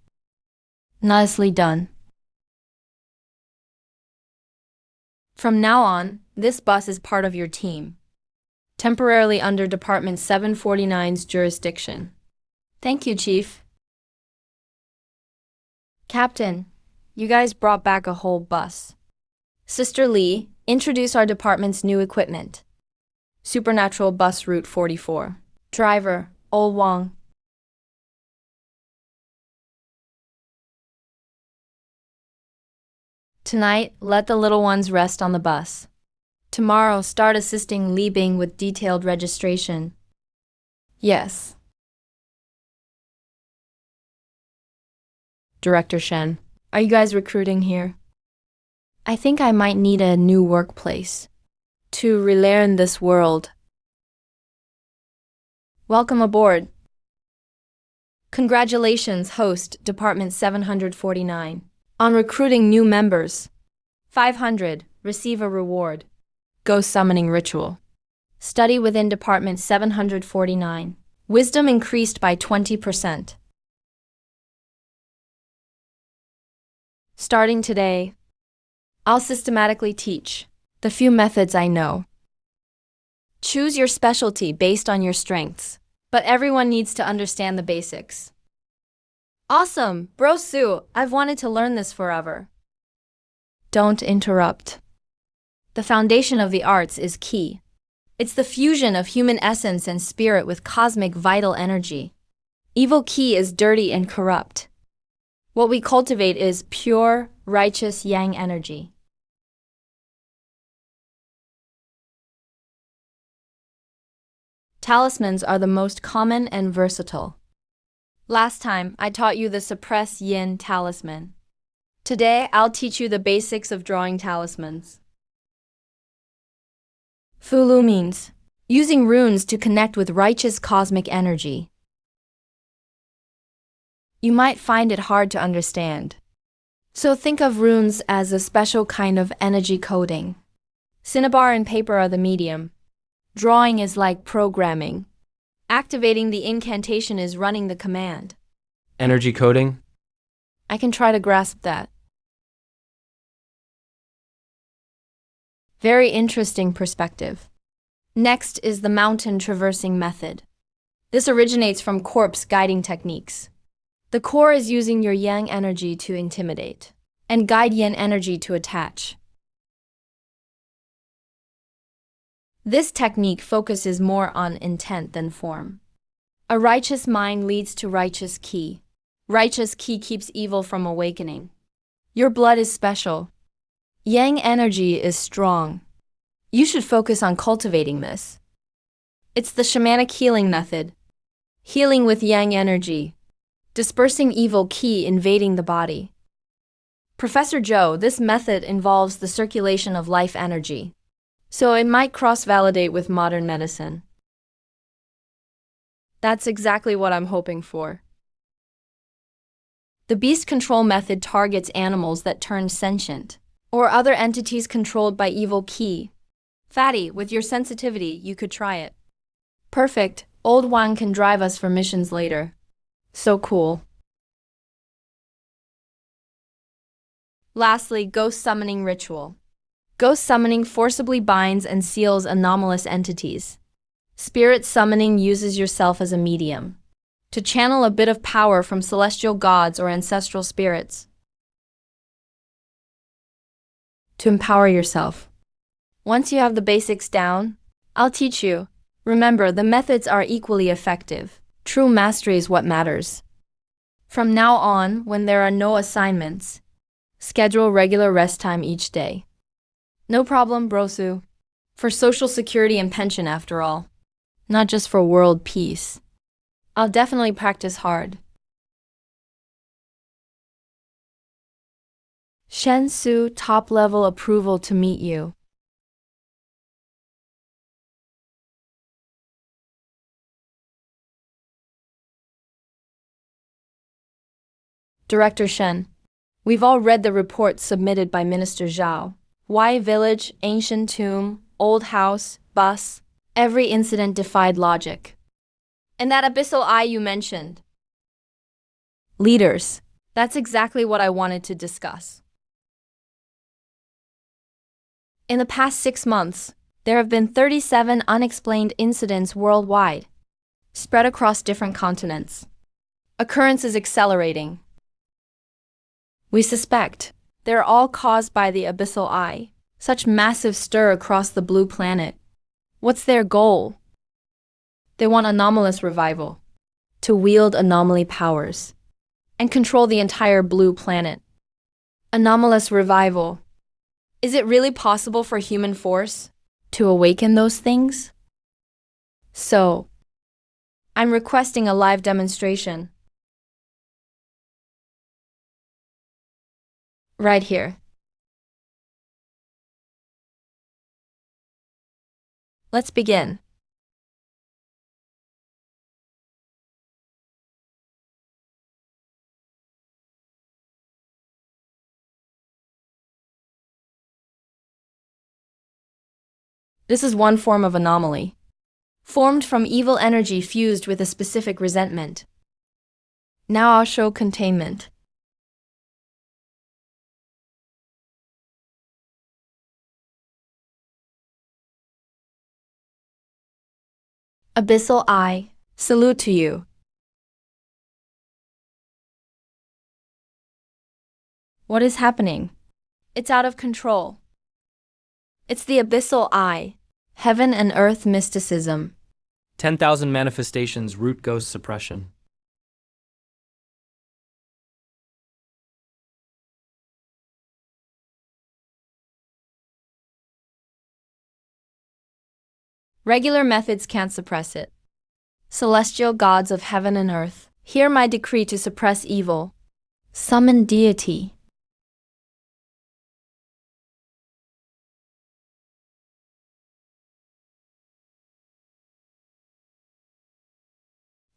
S1: Nicely done. From now on, this bus is part of your team, temporarily under Department 749's jurisdiction. Thank you, Chief. Captain, you guys brought back a whole bus. Sister Lee, introduce our department's new equipment. Supernatural Bus Route 44. Driver, Ol Wang. Tonight, let the little ones rest on the bus. Tomorrow, start assisting Li Bing with detailed registration. Yes. Director Shen, are you guys recruiting here? I think I might need a new workplace to relearn this world. Welcome aboard. Congratulations, host, Department 749. On recruiting new members. 500, receive a reward. Ghost summoning ritual. Study within Department 749. Wisdom increased by 20%. Starting today, I'll systematically teach the few methods I know. Choose your specialty based on your strengths, but everyone needs to understand the basics. Awesome! Bro Sue, I've wanted to learn this forever. Don't interrupt. The foundation of the arts is key. It's the fusion of human essence and spirit with cosmic vital energy. Evil Qi is dirty and corrupt. What we cultivate is pure, righteous yang energy. Talismans are the most common and versatile. Last time, I taught you the Suppress Yin talisman. Today, I'll teach you the basics of drawing talismans. Fulu means using runes to connect with righteous cosmic energy. You might find it hard to understand. So think of runes as a special kind of energy coding. Cinnabar and paper are the medium. Drawing is like programming. Activating the incantation is running the command.
S2: Energy coding?
S1: I can try to grasp that. Very interesting perspective. Next is the mountain traversing method. This originates from corpse guiding techniques. The core is using your yang energy to intimidate, and guide yin energy to attach. This technique focuses more on intent than form. A righteous mind leads to righteous Qi. Righteous Qi keeps evil from awakening. Your blood is special. Yang energy is strong. You should focus on cultivating this. It's the shamanic healing method. Healing with yang energy. Dispersing evil Qi invading the body. Professor Joe, this method involves the circulation of life energy, so it might cross-validate with modern medicine. That's exactly what I'm hoping for. The beast control method targets animals that turn sentient, or other entities controlled by evil Qi. Fatty, with your sensitivity, you could try it. Perfect. Old Wang can drive us for missions later. So cool. Lastly, ghost summoning ritual. Ghost summoning forcibly binds and seals anomalous entities. Spirit summoning uses yourself as a medium to channel a bit of power from celestial gods or ancestral spirits. To empower yourself. Once you have the basics down, I'll teach you. Remember, the methods are equally effective. True mastery is what matters. From now on, when there are no assignments, Schedule regular rest time each day. No problem, Brosu. For social security and pension, after all. Not just for world peace. I'll definitely practice hard. Shen Su, top-level approval to meet you. Director Shen, we've all read the report submitted by Minister Zhao. Why village, ancient tomb, old house, bus, every incident defied logic. And that abyssal eye you mentioned. Leaders, that's exactly what I wanted to discuss. In the past 6 months, there have been 37 unexplained incidents worldwide, spread across different continents. Occurrence is accelerating. We suspect they're all caused by the abyssal eye, such massive stir across the blue planet. What's their goal? They want anomalous revival, to wield anomaly powers, and control the entire blue planet. Anomalous revival. Is it really possible for human force to awaken those things? So, I'm requesting a live demonstration. Right here. Let's begin. This is one form of anomaly, formed from evil energy fused with a specific resentment. Now I'll show containment. Abyssal Eye, salute to you. What is happening? It's out of control. It's the Abyssal Eye, heaven and earth mysticism.
S2: 10,000 manifestations root ghost suppression.
S1: Regular methods can't suppress it. Celestial gods of heaven and earth, hear my decree to suppress evil. Summon deity.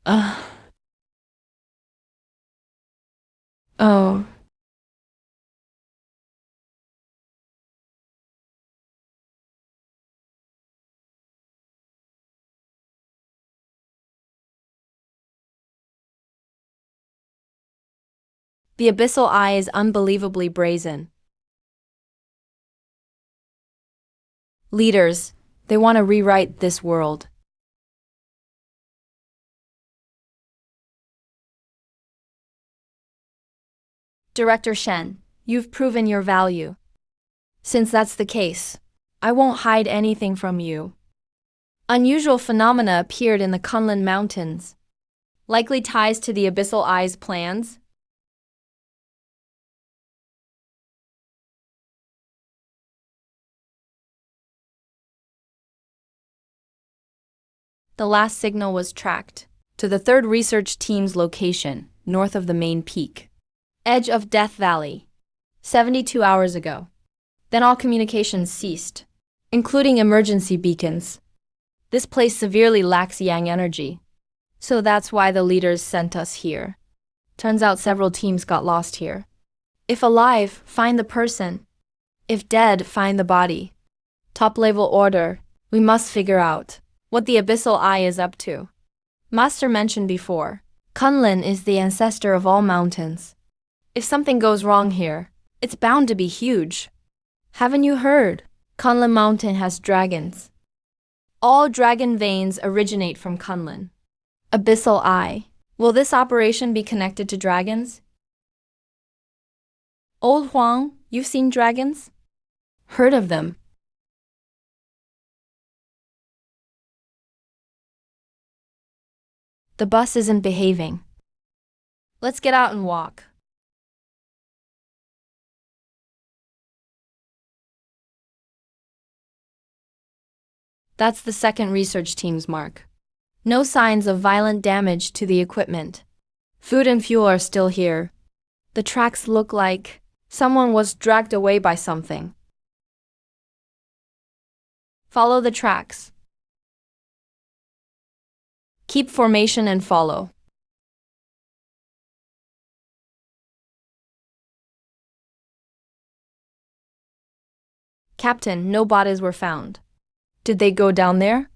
S1: Ugh. Oh. The Abyssal Eye is unbelievably brazen. Leaders, they want to rewrite this world. Director Shen, you've proven your value. Since that's the case, I won't hide anything from you. Unusual phenomena appeared in the Kunlun Mountains. Likely ties to the Abyssal Eye's plans? The last signal was tracked to the third research team's location, north of the main peak. Edge of Death Valley. 72 hours ago. Then all communications ceased, including emergency beacons. This place severely lacks yang energy. So that's why the leaders sent us here. Turns out several teams got lost here. If alive, find the person. If dead, find the body. Top-level order, we must figure out what the Abyssal Eye is up to. Master mentioned before, Kunlun is the ancestor of all mountains. If something goes wrong here, it's bound to be huge. Haven't you heard? Kunlun Mountain has dragons. All dragon veins originate from Kunlun. Abyssal Eye. Will this operation be connected to dragons? Old Huang, you've seen dragons? Heard of them. The bus isn't behaving. Let's get out and walk. That's the second research team's mark. No signs of violent damage to the equipment. Food and fuel are still here. The tracks look like someone was dragged away by something. Follow the tracks. Keep formation and follow. Captain, no bodies were found. Did they go down there?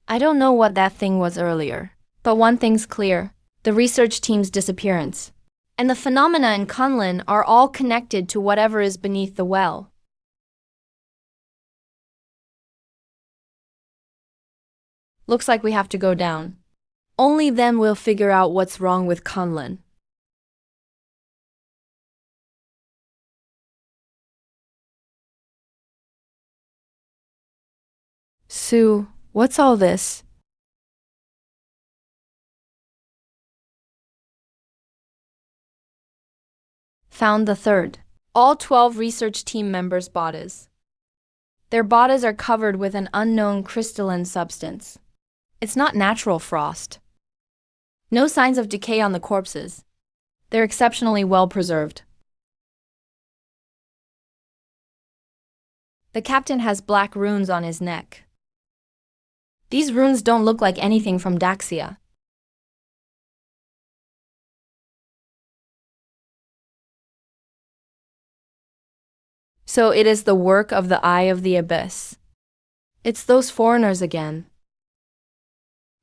S1: I don't know what that thing was earlier, but one thing's clear: the research team's disappearance and the phenomena in Kunlun are all connected to whatever is beneath the well. Looks like we have to go down. Only then we'll figure out what's wrong with Kunlun. Sue, what's all this? Found the third. All 12 research team members' bodies. Their bodies are covered with an unknown crystalline substance. It's not natural frost. No signs of decay on the corpses. They're exceptionally well preserved. The captain has black runes on his neck. These runes don't look like anything from Daxia. So it is the work of the Eye of the Abyss. It's those foreigners again.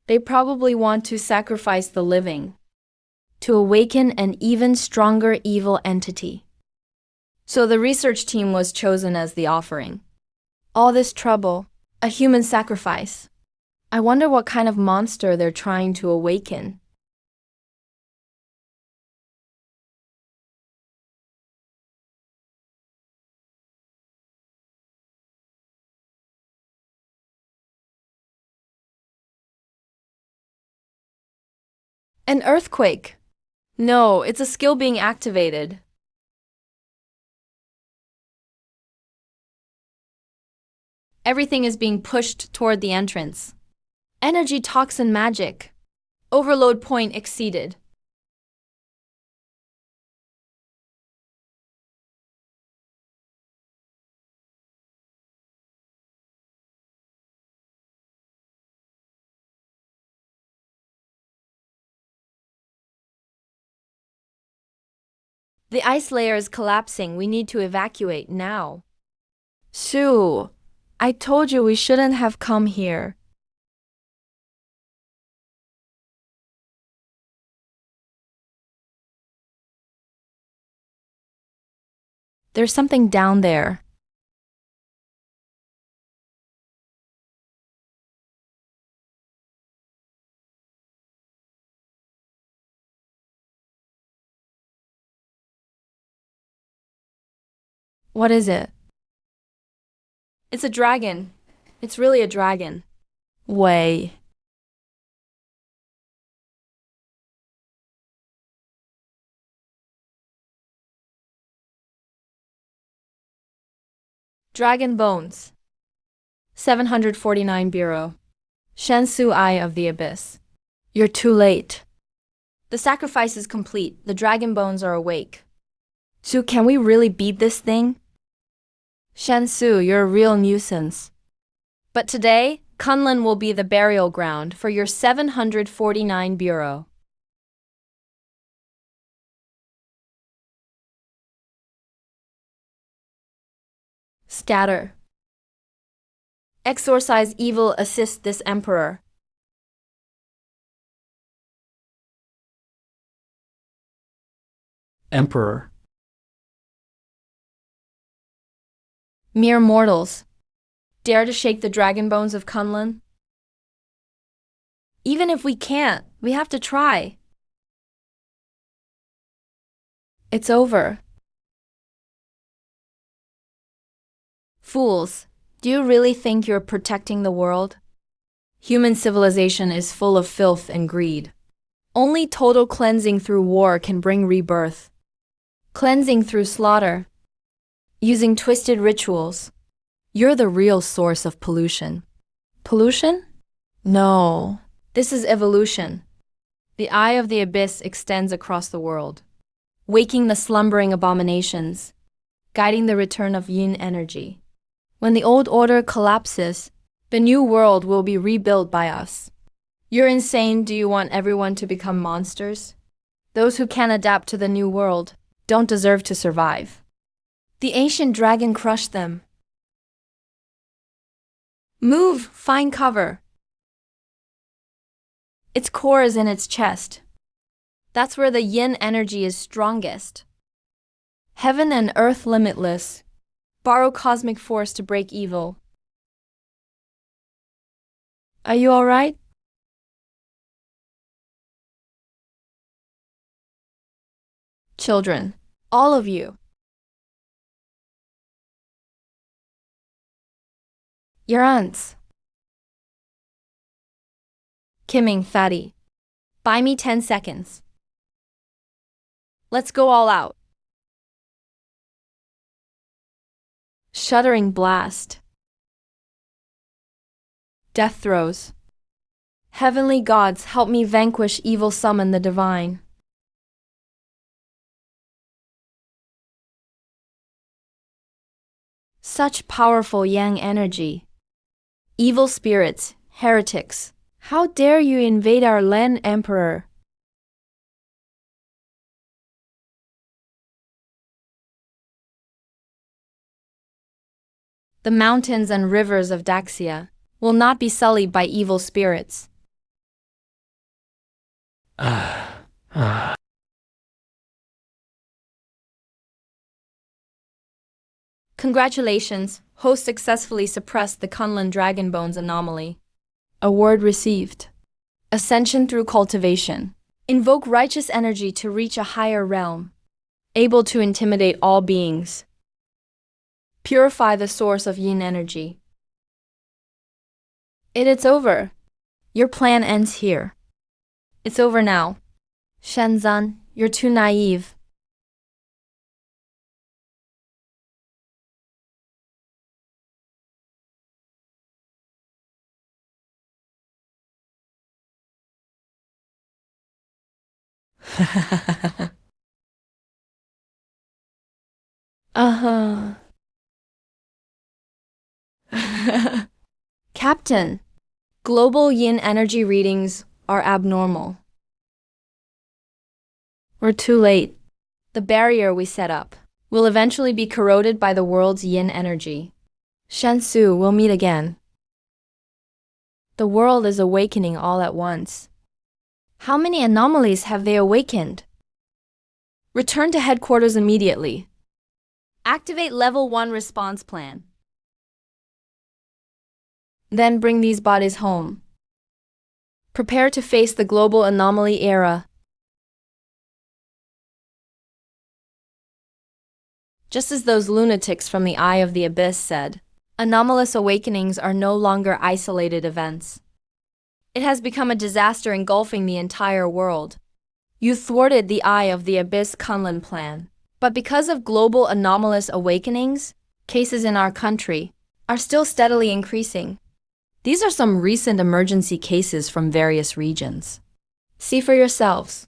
S1: They probably want to sacrifice the living to awaken an even stronger evil entity. So the research team was chosen as the offering. All this trouble, a human sacrifice. I wonder what kind of monster they're trying to awaken. An earthquake. No, it's a skill being activated. Everything is being pushed toward the entrance. Energy toxin magic. Overload point exceeded. The ice layer is collapsing. We need to evacuate now. Sue, I told you we shouldn't have come here. There's something down there. What is it? It's a dragon. It's really a dragon. Way. Dragon bones. 749 Bureau. Shensu Eye of the Abyss. You're too late. The sacrifice is complete. The dragon bones are awake. Sue, can we really beat this thing? Shensu, you're a real nuisance. But today, Kunlun will be the burial ground for your 749 Bureau. Scatter. Exorcise evil, assist this emperor.
S2: Emperor.
S1: Mere mortals. Dare to shake the dragon bones of Kunlun? Even if we can't, we have to try. It's over. Fools, do you really think you're protecting the world? Human civilization is full of filth and greed. Only total cleansing through war can bring rebirth. cleansing through slaughter, using twisted rituals. You're the real source of pollution. Pollution? No. This is evolution. The eye of the abyss extends across the world, waking the slumbering abominations, guiding the return of yin energy. When the old order collapses, the new world will be rebuilt by us. You're insane. Do you want everyone to become monsters? Those who can't adapt to the new world don't deserve to survive. The ancient dragon crushed them. Move, find cover. Its core is in its chest. That's where the yin energy is strongest. Heaven and earth limitless. Borrow cosmic force to break evil. Are you all right? Children, all of you. Your aunts. Kimming, fatty. Buy me 10 seconds. Let's go all out. Shuddering blast. Death throes. Heavenly gods, help me vanquish evil, summon the divine. Such powerful yang energy. Evil spirits, heretics, how dare you invade our land, Emperor? The mountains and rivers of Daxia will not be sullied by evil spirits. Congratulations, host successfully suppressed the Kunlun Dragon Bones anomaly. Award received. Ascension through cultivation. Invoke righteous energy to reach a higher realm. Able to intimidate all beings. Purify the source of yin energy. It's over. Your plan ends here. It's over now. Shenzan, you're too naive. Uh-huh. Captain, global yin energy readings are abnormal. We're too late. The barrier we set up will eventually be corroded by the world's yin energy. Shensu, we'll meet again. The world is awakening all at once. How many anomalies have they awakened? Return to headquarters immediately. Activate Level 1 response plan. Then bring these bodies home. Prepare to face the global anomaly era. Just as those lunatics from the Eye of the Abyss said, anomalous awakenings are no longer isolated events. It has become a disaster engulfing the entire world. You thwarted the Eye of the Abyss Kunlun plan. But because of global anomalous awakenings, cases in our country are still steadily increasing. These are some recent emergency cases from various regions. See for yourselves.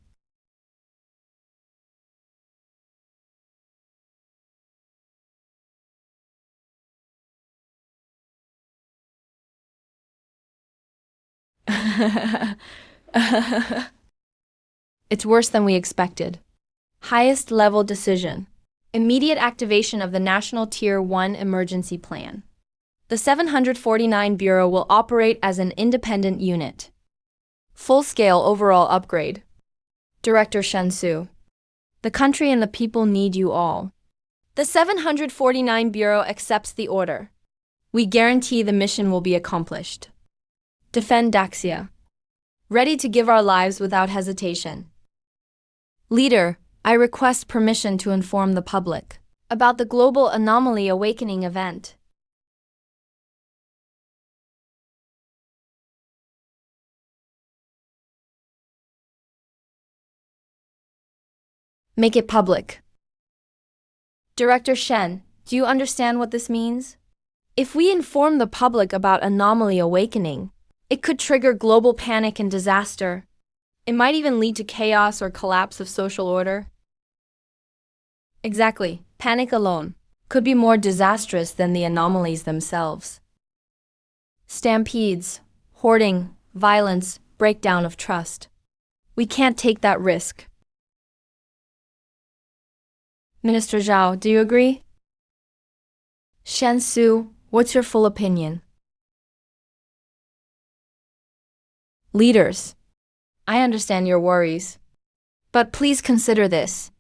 S1: It's worse than we expected. Highest level decision. Immediate activation of the National Tier 1 Emergency Plan. The 749 Bureau will operate as an independent unit. Full-scale overall upgrade. Director Shensu. The country and the people need you all. The 749 Bureau accepts the order. We guarantee the mission will be accomplished. Defend Daxia. Ready to give our lives without hesitation. Leader, I request permission to inform the public about the global anomaly awakening event. Make it public. Director Shen, do you understand what this means? If we inform the public about anomaly awakening, it could trigger global panic and disaster. It might even lead to chaos or collapse of social order. Exactly. Panic alone could be more disastrous than the anomalies themselves. Stampedes, hoarding, violence, breakdown of trust. We can't take that risk. Minister Zhao, do you agree? Shen Su, what's your full opinion? Leaders, I understand your worries. But please consider this.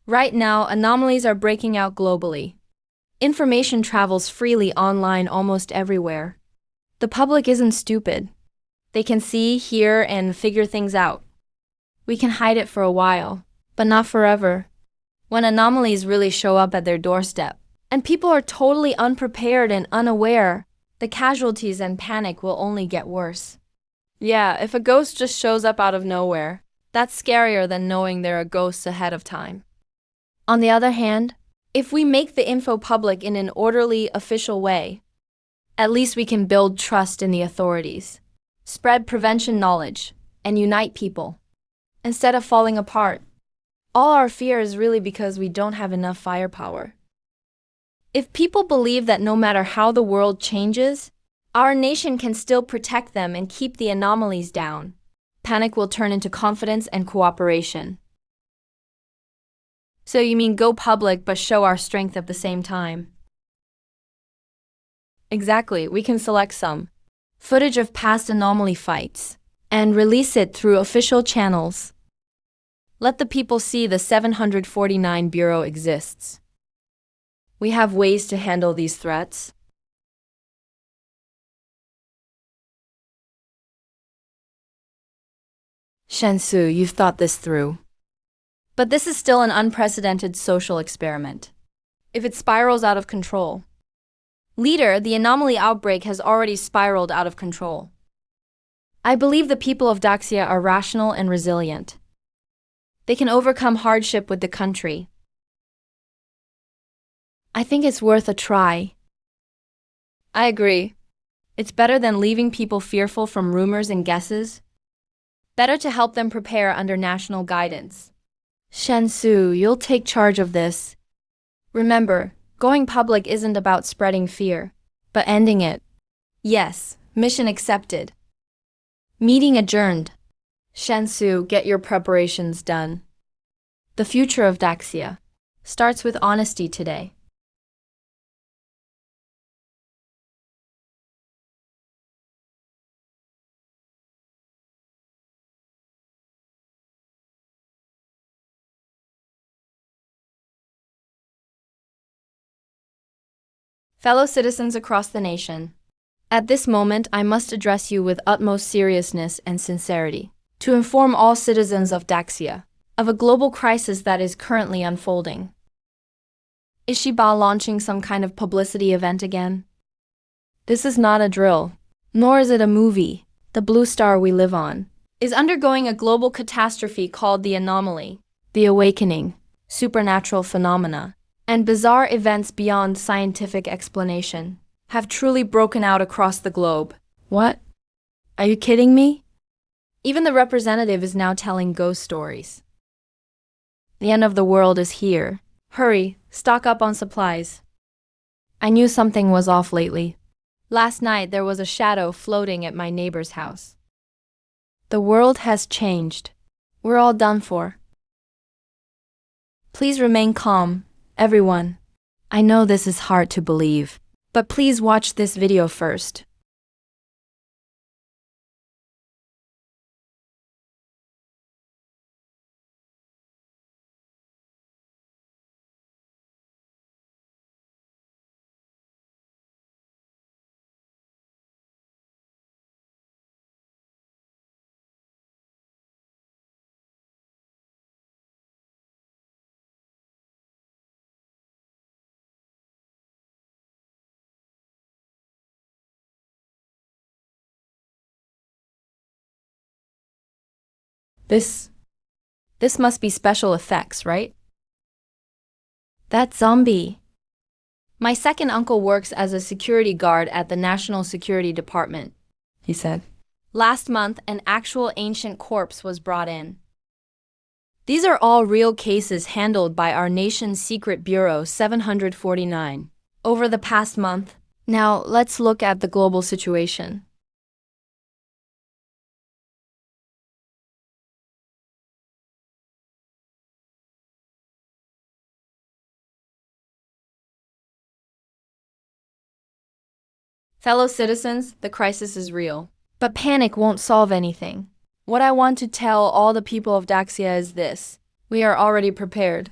S1: Right now, anomalies are breaking out globally. Information travels freely online almost everywhere. The public isn't stupid. They can see, hear, and figure things out. We can hide it for a while, but not forever. When anomalies really show up at their doorstep, and people are totally unprepared and unaware, the casualties and panic will only get worse. Yeah, if a ghost just shows up out of nowhere, that's scarier than knowing there are ghosts ahead of time. On the other hand, if we make the info public in an orderly, official way, at least we can build trust in the authorities, spread prevention knowledge, and unite people, instead of falling apart. All our fear is really because we don't have enough firepower. If people believe that no matter how the world changes, our nation can still protect them and keep the anomalies down, panic will turn into confidence and cooperation. So you mean go public but show our strength at the same time? Exactly, we can select some footage of past anomaly fights and release it through official channels. Let the people see the 749 Bureau exists. We have ways to handle these threats. Shensu, you've thought this through. But this is still an unprecedented social experiment. If it spirals out of control. Leader, the anomaly outbreak has already spiraled out of control. I believe the people of Daxia are rational and resilient. They can overcome hardship with the country. I think it's worth a try. I agree. It's better than leaving people fearful from rumors and guesses. Better to help them prepare under national guidance. Shensu, you'll take charge of this. Remember, going public isn't about spreading fear, but ending it. Yes, mission accepted. Meeting adjourned. Shensu, get your preparations done. The future of Daxia starts with honesty today. Fellow citizens across the nation, at this moment I must address you with utmost seriousness and sincerity to inform all citizens of Daxia of a global crisis that is currently unfolding. Is Shiba launching some kind of publicity event again? This is not a drill, nor is it a movie. The blue star we live on is undergoing a global catastrophe called the anomaly, the awakening, supernatural phenomena, and bizarre events beyond scientific explanation have truly broken out across the globe. What? Are you kidding me? Even the representative is now telling ghost stories. The end of the world is here. Hurry, stock up on supplies. I knew something was off lately. Last night there was a shadow floating at my neighbor's house. The world has changed. We're all done for. Please remain calm, everyone. I know this is hard to believe, but please watch this video first. This must be special effects, right? That zombie. My second uncle works as a security guard at the National Security Department, he said. Last month, an actual ancient corpse was brought in. These are all real cases handled by our nation's secret bureau 749 over the past month. Now, let's look at the global situation. Fellow citizens, the crisis is real. But panic won't solve anything. What I want to tell all the people of Daxia is this: we are already prepared.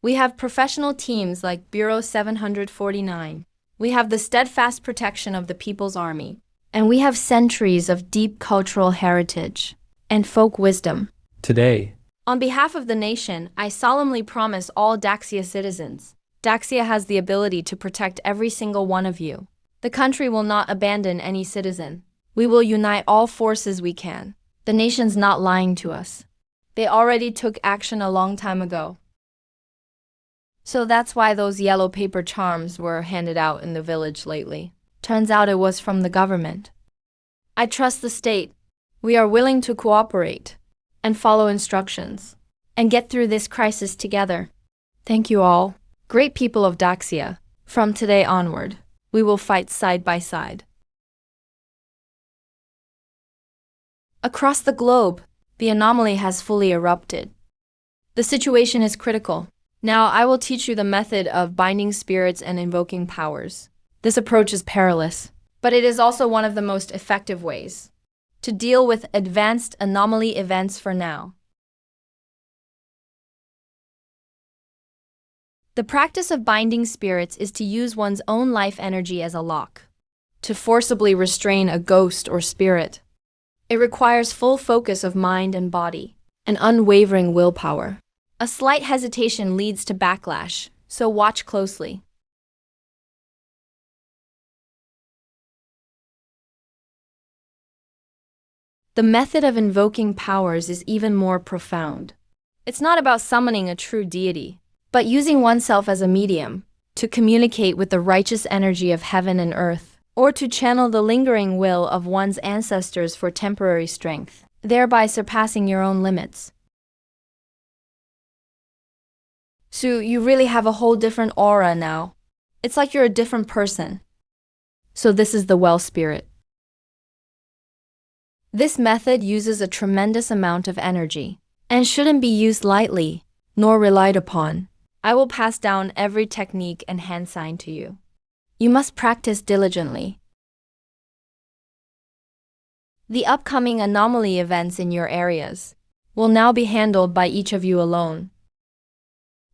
S1: We have professional teams like Bureau 749. We have the steadfast protection of the People's Army. And we have centuries of deep cultural heritage and folk wisdom.
S2: Today,
S1: On behalf of the nation, I solemnly promise all Daxia citizens, Daxia has the ability to protect every single one of you. The country will not abandon any citizen. We will unite all forces we can. The nation's not lying to us. They already took action a long time ago. So that's why those yellow paper charms were handed out in the village lately. Turns out it was from the government. I trust the state. We are willing to cooperate and follow instructions and get through this crisis together. Thank you all, great people of Daxia. From today onward, we will fight side by side. Across the globe, the anomaly has fully erupted. The situation is critical. Now I will teach you the method of binding spirits and invoking powers. This approach is perilous, but it is also one of the most effective ways to deal with advanced anomaly events for now. The practice of binding spirits is to use one's own life energy as a lock, to forcibly restrain a ghost or spirit. It requires full focus of mind and body, and unwavering willpower. A slight hesitation leads to backlash, so watch closely. The method of invoking powers is even more profound. It's not about summoning a true deity, but using oneself as a medium to communicate with the righteous energy of heaven and earth, or to channel the lingering will of one's ancestors for temporary strength, thereby surpassing your own limits. So you really have a whole different aura now. It's like you're a different person. So this is the well spirit. This method uses a tremendous amount of energy and shouldn't be used lightly, nor relied upon. I will pass down every technique and hand sign to you. You must practice diligently. The upcoming anomaly events in your areas will now be handled by each of you alone.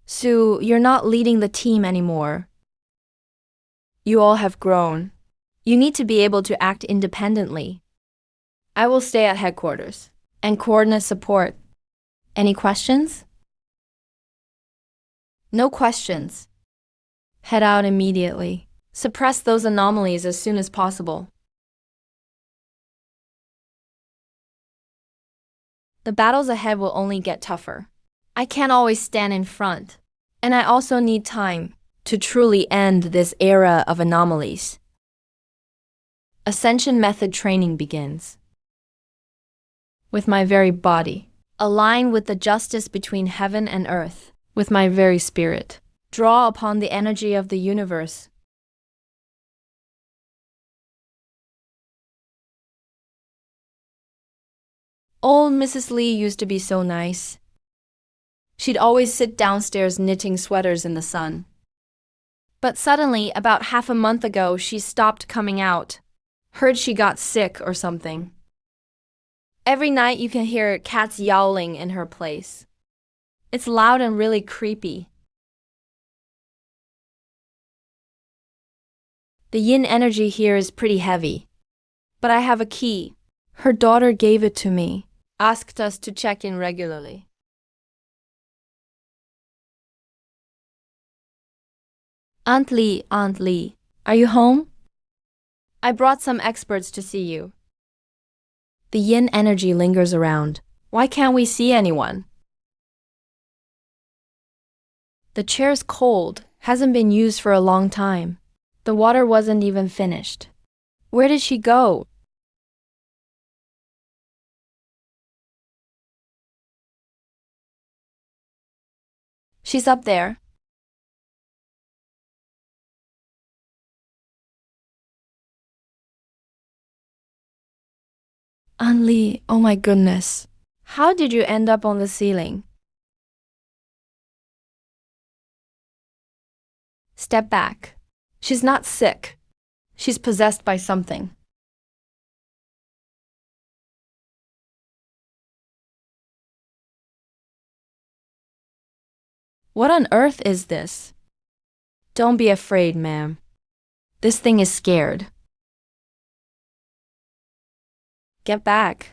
S1: So you're not leading the team anymore. You all have grown. You need to be able to act independently. I will stay at headquarters and coordinate support. Any questions? No questions. Head out immediately. Suppress those anomalies as soon as possible. The battles ahead will only get tougher. I can't always stand in front, and I also need time to truly end this era of anomalies. Ascension method training begins. With my very body, align with the justice between heaven and earth. With my very spirit, draw upon the energy of the universe. Old Mrs. Lee used to be so nice. She'd always sit downstairs knitting sweaters in the sun. But suddenly, about half a month ago, she stopped coming out. Heard she got sick or something. Every night you can hear cats yowling in her place. It's loud and really creepy. The yin energy here is pretty heavy. But I have a key. Her daughter gave it to me. Asked us to check in regularly. Aunt Lee, are you home? I brought some experts to see you. The yin energy lingers around. Why can't we see anyone? The chair's cold, hasn't been used for a long time. The water wasn't even finished. Where did she go? She's up there. Anli, oh my goodness. How did you end up on the ceiling? Step back. She's not sick. She's possessed by something. What on earth is this? Don't be afraid, ma'am. This thing is scared. Get back.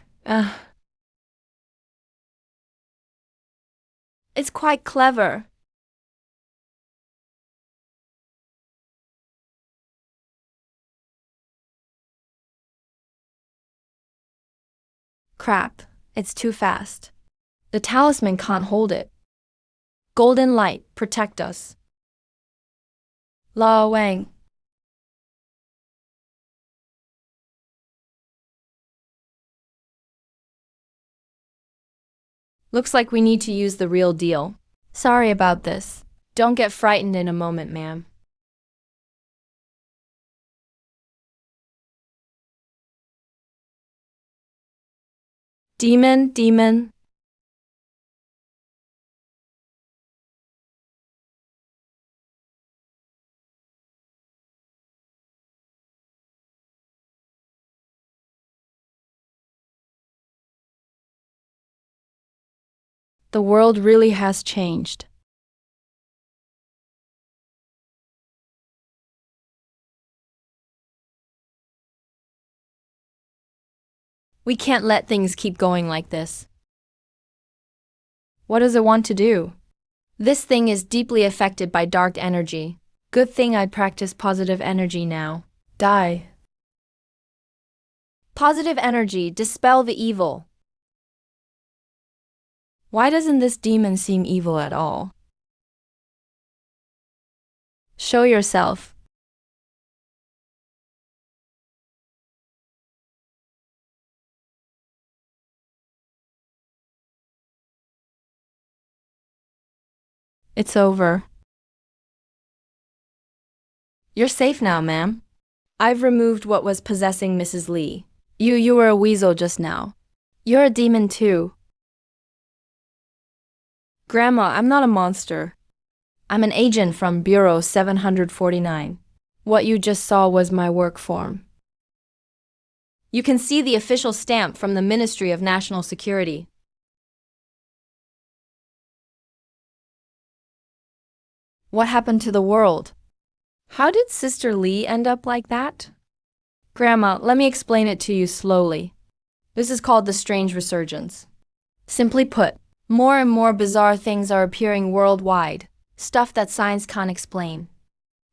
S1: It's quite clever. Crap, it's too fast. The talisman can't hold it. Golden light, protect us. La Wang. Looks like we need to use the real deal. Sorry about this. Don't get frightened in a moment, ma'am. Demon. The world really has changed. We can't let things keep going like this. What does it want to do? This thing is deeply affected by dark energy. Good thing I practice positive energy now. Die. Positive energy, dispel the evil. Why doesn't this demon seem evil at all? Show yourself. It's over. You're safe now, ma'am. I've removed what was possessing Mrs. Lee. You were a weasel just now. You're a demon too. Grandma, I'm not a monster. I'm an agent from Bureau 749. What you just saw was my work form. You can see the official stamp from the Ministry of National Security. What happened to the world? How did Sister Lee end up like that? Grandma, let me explain it to you slowly. This is called the strange resurgence. Simply put, more and more bizarre things are appearing worldwide, stuff that science can't explain.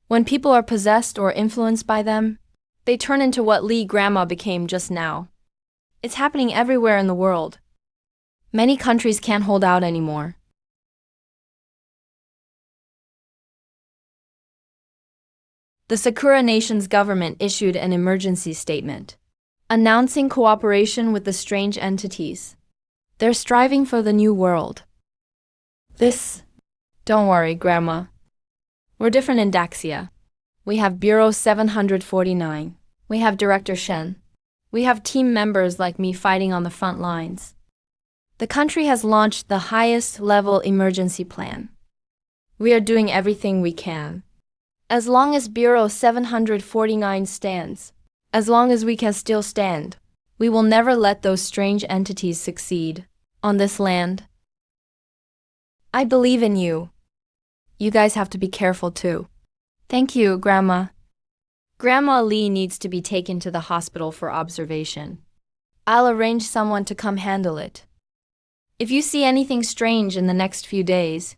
S1: When people are possessed or influenced by them, they turn into what Lee Grandma became just now. It's happening everywhere in the world. Many countries can't hold out anymore. The Sakura Nation's government issued an emergency statement, announcing cooperation with the strange entities. They're striving for the new world. Don't worry, Grandma. We're different in Daxia. We have Bureau 749. We have Director Shen. We have team members like me fighting on the front lines. The country has launched the highest level emergency plan. We are doing everything we can. As long as Bureau 749 stands, as long as we can still stand, we will never let those strange entities succeed on this land. I believe in you. You guys have to be careful too. Thank you, Grandma. Grandma Lee needs to be taken to the hospital for observation. I'll arrange someone to come handle it. If you see anything strange in the next few days,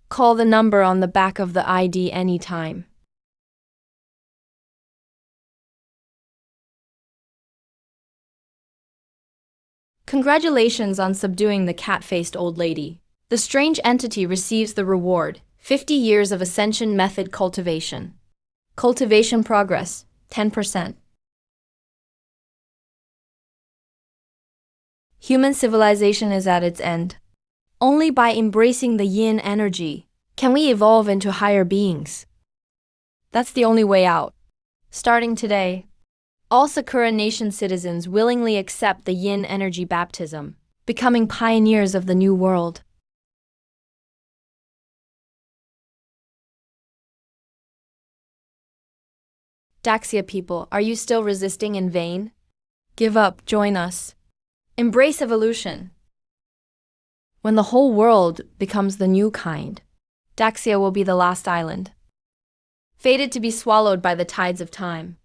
S1: call the number on the back of the ID anytime. Congratulations on subduing the cat-faced old lady. The strange entity receives the reward, 50 years of ascension method cultivation. Cultivation progress, 10%. Human civilization is at its end. Only by embracing the yin energy can we evolve into higher beings. That's the only way out. Starting today, all Sakura Nation citizens willingly accept the yin energy baptism, becoming pioneers of the new world. Daxia people, are you still resisting in vain? Give up, join us. Embrace evolution. When the whole world becomes the new kind, Daxia will be the last island, fated to be swallowed by the tides of time.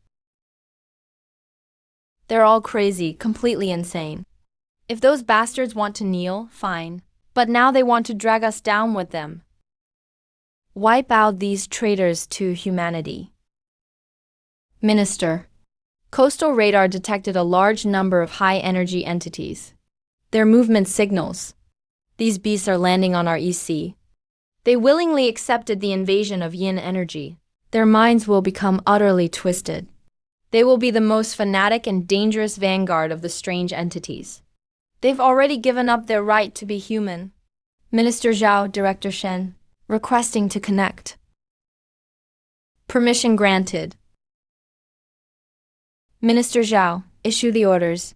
S1: They're all crazy, completely insane. If those bastards want to kneel, fine. But now they want to drag us down with them. Wipe out these traitors to humanity. Minister. Coastal radar detected a large number of high-energy entities. Their movement signals. These beasts are landing on our EC. They willingly accepted the invasion of yin energy. Their minds will become utterly twisted. They will be the most fanatic and dangerous vanguard of the strange entities. They've already given up their right to be human. Minister Zhao, Director Shen, requesting to connect. Permission granted. Minister Zhao, issue the orders.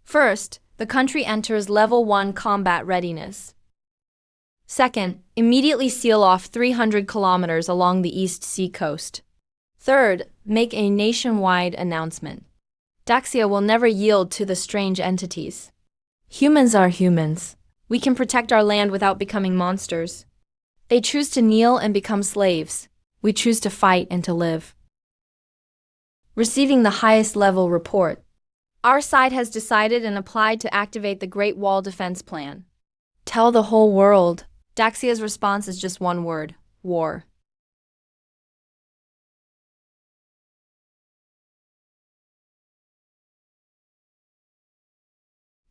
S1: First, the country enters Level 1 combat readiness. Second, immediately seal off 300 kilometers along the East Sea coast. Third, make a nationwide announcement. Daxia will never yield to the strange entities. Humans are humans. We can protect our land without becoming monsters. They choose to kneel and become slaves. We choose to fight and to live. Receiving the highest level report. Our side has decided and applied to activate the Great Wall Defense Plan. Tell the whole world. Daxia's response is just one word: war.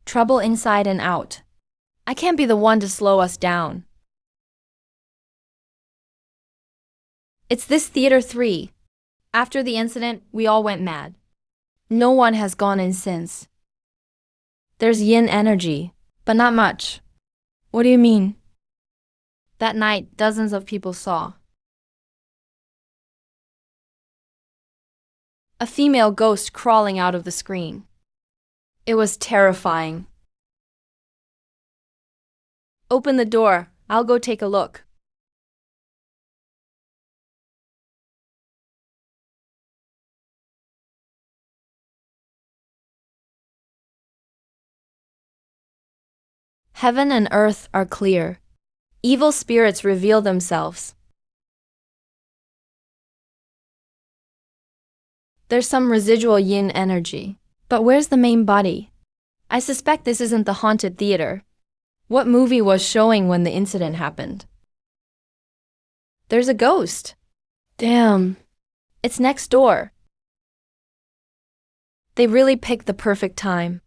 S1: Trouble inside and out. I can't be the one to slow us down. It's this Theater 3. After the incident, we all went mad. No one has gone in since. There's yin energy, but not much. What do you mean? That night, dozens of people saw a female ghost crawling out of the screen. It was terrifying. Open the door, I'll go take a look. Heaven and earth are clear. Evil spirits reveal themselves. There's some residual yin energy. But where's the main body? I suspect this isn't the haunted theater. What movie was showing when the incident happened? There's a ghost. Damn. It's next door. They really picked the perfect time.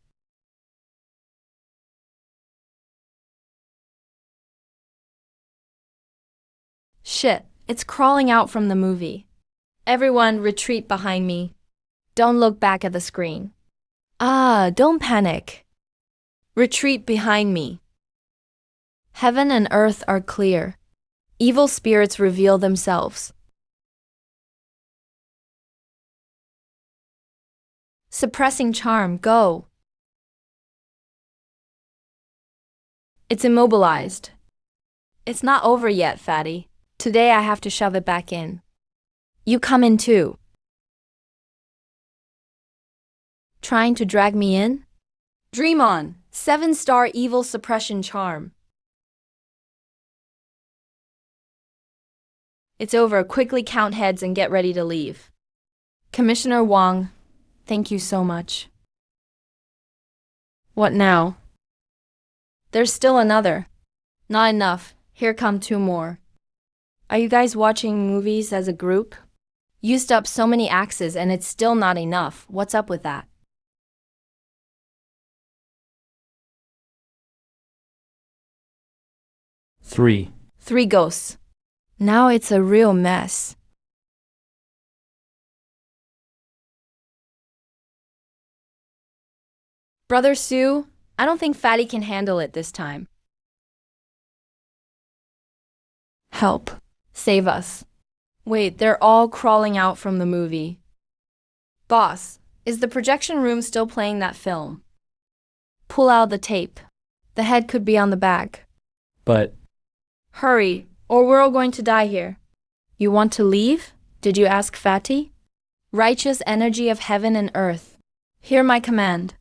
S1: Shit, it's crawling out from the movie. Everyone, retreat behind me. Don't look back at the screen. Don't panic. Retreat behind me. Heaven and earth are clear. Evil spirits reveal themselves. Suppressing charm, go. It's immobilized. It's not over yet, fatty. Today I have to shove it back in. You come in too. Trying to drag me in? Dream on. 7-star evil suppression charm. It's over. Quickly count heads and get ready to leave. Commissioner Wang, thank you so much. What now? There's still another. Not enough. Here come 2 more. Are you guys watching movies as a group? Used up so many axes and it's still not enough. What's up with that?
S2: 3.
S1: 3 ghosts. Now it's a real mess. Brother Sue, I don't think Fatty can handle it this time. Help. Save us. Wait, they're all crawling out from the movie. Boss, is the projection room still playing that film? Pull out the tape. The head could be on the back.
S2: But
S1: Hurry, or we're all going to die here. You want to leave? Did you ask Fatty? Righteous energy of heaven and earth, hear my command.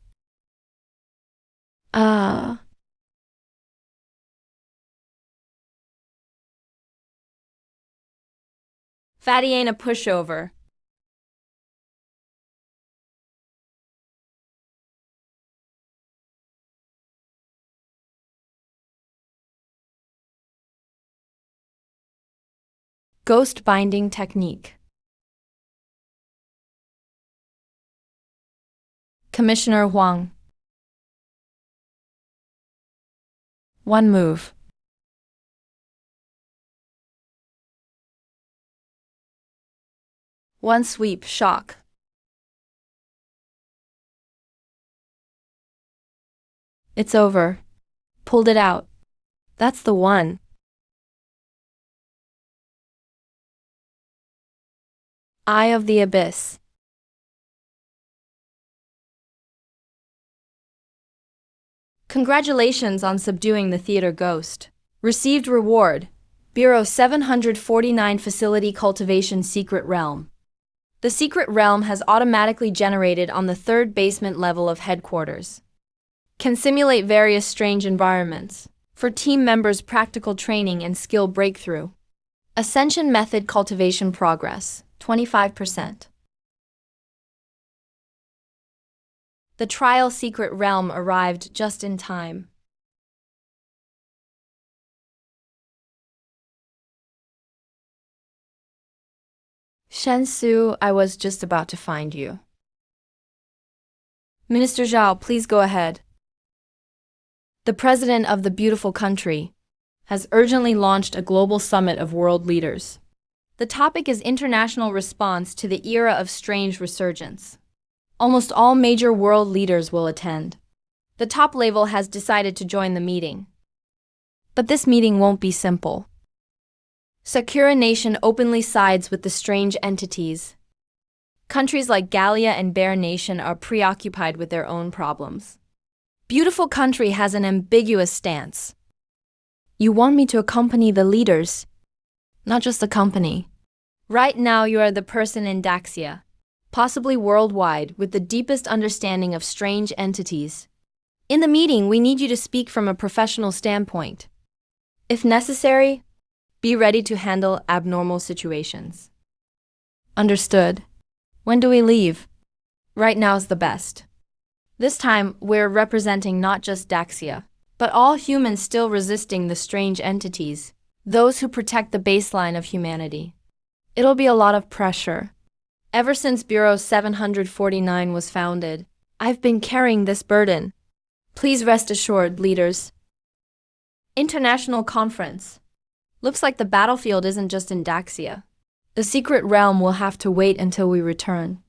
S1: Fatty ain't a pushover. Ghost binding technique. Commissioner Huang. 1 move. 1 sweep, shock. It's over. Pulled it out. That's the one. Eye of the abyss. Congratulations on subduing the theater ghost. Received reward. Bureau 749 Facility Cultivation Secret Realm. The secret realm has automatically generated on the 3rd basement level of headquarters. Can simulate various strange environments. For team members' practical training and skill breakthrough. Ascension method cultivation progress, 25%. The trial secret realm arrived just in time. Shen Su, I was just about to find you. Minister Zhao, please go ahead. The president of the beautiful country has urgently launched a global summit of world leaders. The topic is international response to the era of strange resurgence. Almost all major world leaders will attend. The top level has decided to join the meeting. But this meeting won't be simple. Sakura Nation openly sides with the strange entities. Countries like Galia and Bear Nation are preoccupied with their own problems. Beautiful country has an ambiguous stance. You want me to accompany the leaders, not just the company. Right now you are the person in Daxia, possibly worldwide, with the deepest understanding of strange entities. In the meeting, we need you to speak from a professional standpoint. If necessary, be ready to handle abnormal situations. Understood. When do we leave? Right now is the best. This time, we're representing not just Daxia, but all humans still resisting the strange entities, those who protect the baseline of humanity. It'll be a lot of pressure. Ever since Bureau 749 was founded, I've been carrying this burden. Please rest assured, leaders. International conference. Looks like the battlefield isn't just in Daxia. The secret realm will have to wait until we return.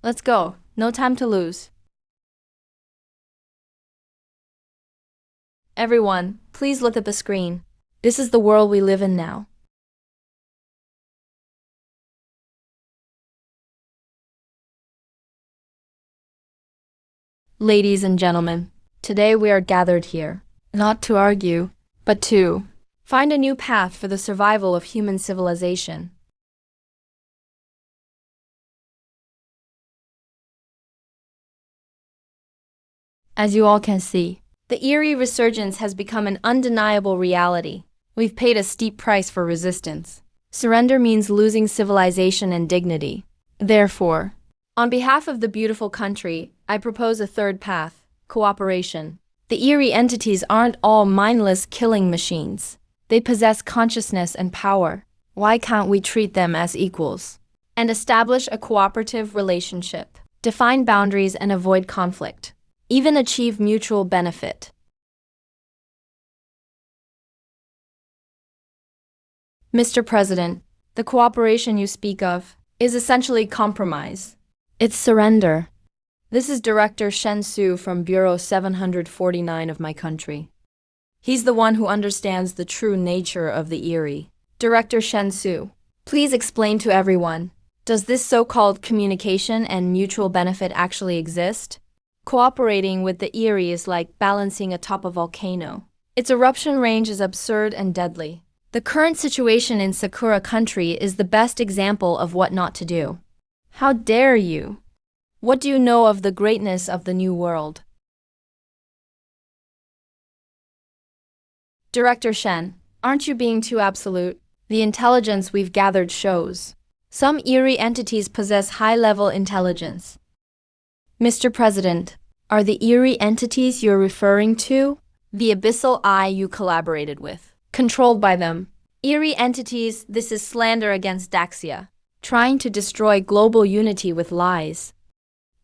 S1: Let's go. No time to lose. Everyone, please look at the screen. This is the world we live in now. Ladies and gentlemen, today we are gathered here, not to argue, but to find a new path for the survival of human civilization. As you all can see, the eerie resurgence has become an undeniable reality. We've paid a steep price for resistance. Surrender means losing civilization and dignity. Therefore, on behalf of the beautiful country, I propose a third path: cooperation. The eerie entities aren't all mindless killing machines. They possess consciousness and power. Why can't we treat them as equals and establish a cooperative relationship, define boundaries and avoid conflict, even achieve mutual benefit? Mr. President, the cooperation you speak of is essentially compromise. It's surrender. This is Director Shen Su from Bureau 749 of my country. He's the one who understands the true nature of the Erie. Director Shen Su, please explain to everyone, does this so-called communication and mutual benefit actually exist? Cooperating with the Erie is like balancing atop a volcano. Its eruption range is absurd and deadly. The current situation in Sakura country is the best example of what not to do. How dare you? What do you know of the greatness of the New World? Director Shen, aren't you being too absolute? The intelligence we've gathered shows. Some Erie entities possess high-level intelligence. Mr. President, are the Erie entities you're referring to the abyssal eye you collaborated with, controlled by them? Erie entities, this is slander against Daxia, trying to destroy global unity with lies.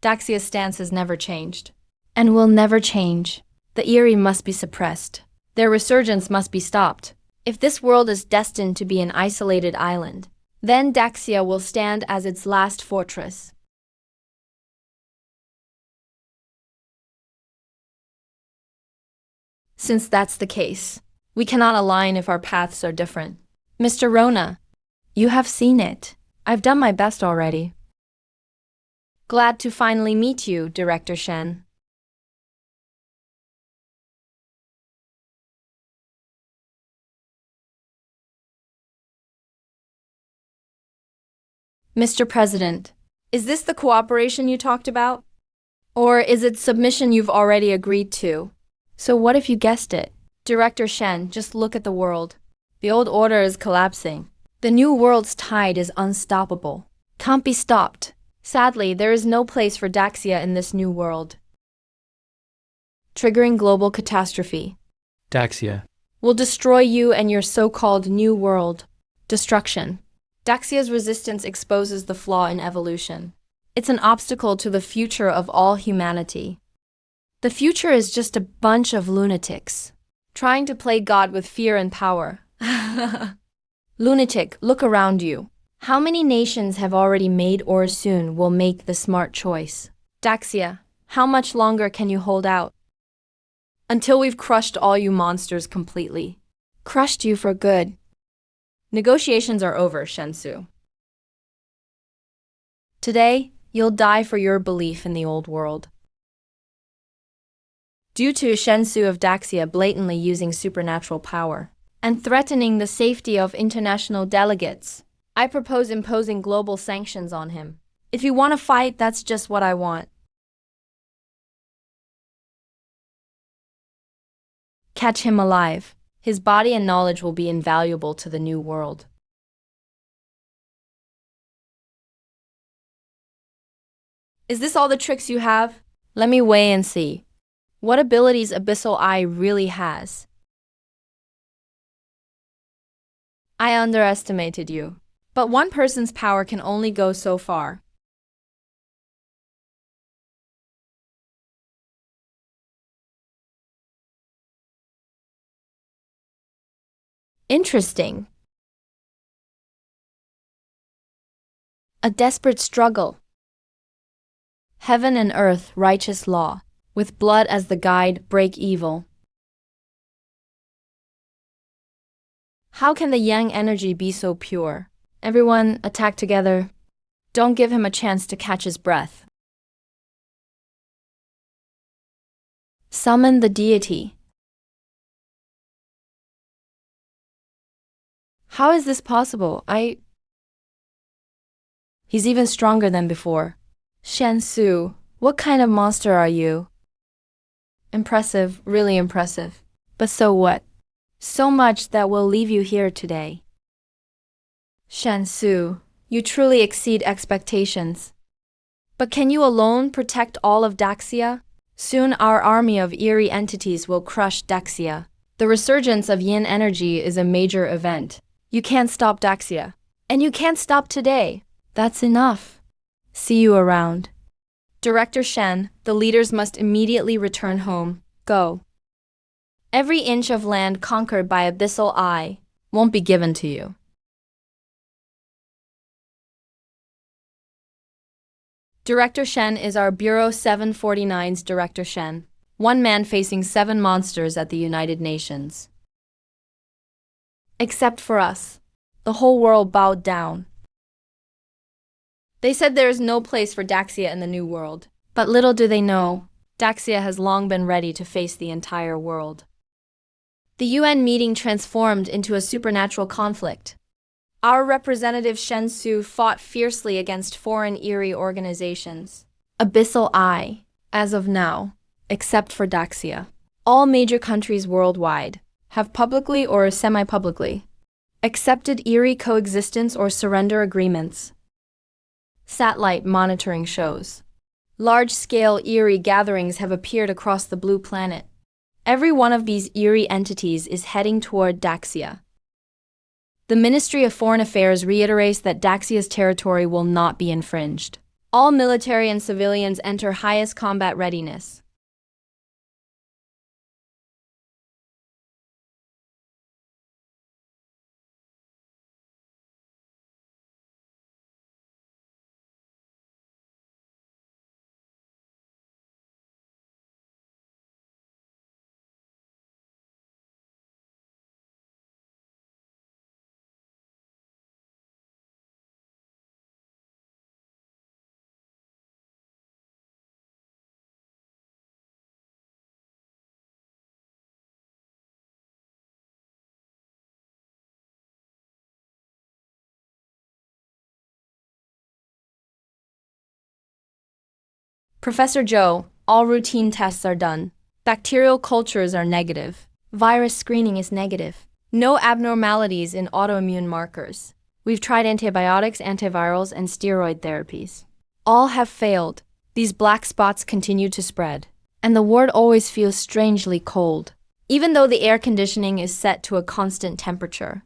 S1: Daxia's stance has never changed, and will never change. The Erie must be suppressed. Their resurgence must be stopped. If this world is destined to be an isolated island, then Daxia will stand as its last fortress. Since that's the case, we cannot align if our paths are different. Mr. Rona, you have seen it. I've done my best already. Glad to finally meet you, Director Shen. Mr. President, is this the cooperation you talked about? Or is it submission you've already agreed to? So what if you guessed it? Director Shen, just look at the world. The old order is collapsing. The new world's tide is unstoppable. Can't be stopped. Sadly, there is no place for Daxia in this new world. Triggering global catastrophe.
S2: Daxia.
S1: Will destroy you and your so-called new world. Destruction. Daxia's resistance exposes the flaw in evolution. It's an obstacle to the future of all humanity. The future is just a bunch of lunatics, trying to play God with fear and power. Lunatic, look around you. How many nations have already made or soon will make the smart choice? Daxia, how much longer can you hold out? Until we've crushed all you monsters completely. Crushed you for good. Negotiations are over, Shen Su. Today, you'll die for your belief in the old world. Due to Shen Su of Daxia blatantly using supernatural power and threatening the safety of international delegates, I propose imposing global sanctions on him. If you want to fight, that's just what I want. Catch him alive. His body and knowledge will be invaluable to the new world. Is this all the tricks you have? Let me weigh and see what abilities Abyssal Eye really has. I underestimated you. But one person's power can only go so far. Interesting. A desperate struggle. Heaven and earth, righteous law. With blood as the guide, break evil. How can the yang energy be so pure? Everyone, attack together. Don't give him a chance to catch his breath. Summon the deity. How is this possible? He's even stronger than before. Shen Su, what kind of monster are you? Impressive, really impressive. But so what? So much that will leave you here today. Shen Su, you truly exceed expectations. But can you alone protect all of Daxia? Soon our army of Erie entities will crush Daxia. The resurgence of yin energy is a major event. You can't stop Daxia. And you can't stop today. That's enough. See you around. Director Shen, the leaders must immediately return home. Go. Every inch of land conquered by Abyssal Eye won't be given to you. Director Shen is our Bureau 749's Director Shen. One man facing 7 monsters at the United Nations. Except for us. The whole world bowed down. They said there is no place for Daxia in the New World. But little do they know, Daxia has long been ready to face the entire world. The UN meeting transformed into a supernatural conflict. Our representative Shen Su fought fiercely against foreign eerie organizations. Abyssal Eye, as of now, except for Daxia. All major countries worldwide have publicly or semi-publicly accepted eerie coexistence or surrender agreements. Satellite monitoring shows. Large-scale eerie gatherings have appeared across the blue planet. Every one of these eerie entities is heading toward Daxia. The Ministry of Foreign Affairs reiterates that Daxia's territory will not be infringed. All military and civilians enter highest combat readiness. Professor Zhou, all routine tests are done. Bacterial cultures are negative. Virus screening is negative. No abnormalities in autoimmune markers. We've tried antibiotics, antivirals, and steroid therapies. All have failed. These black spots continue to spread. And the ward always feels strangely cold, even though the air conditioning is set to a constant temperature.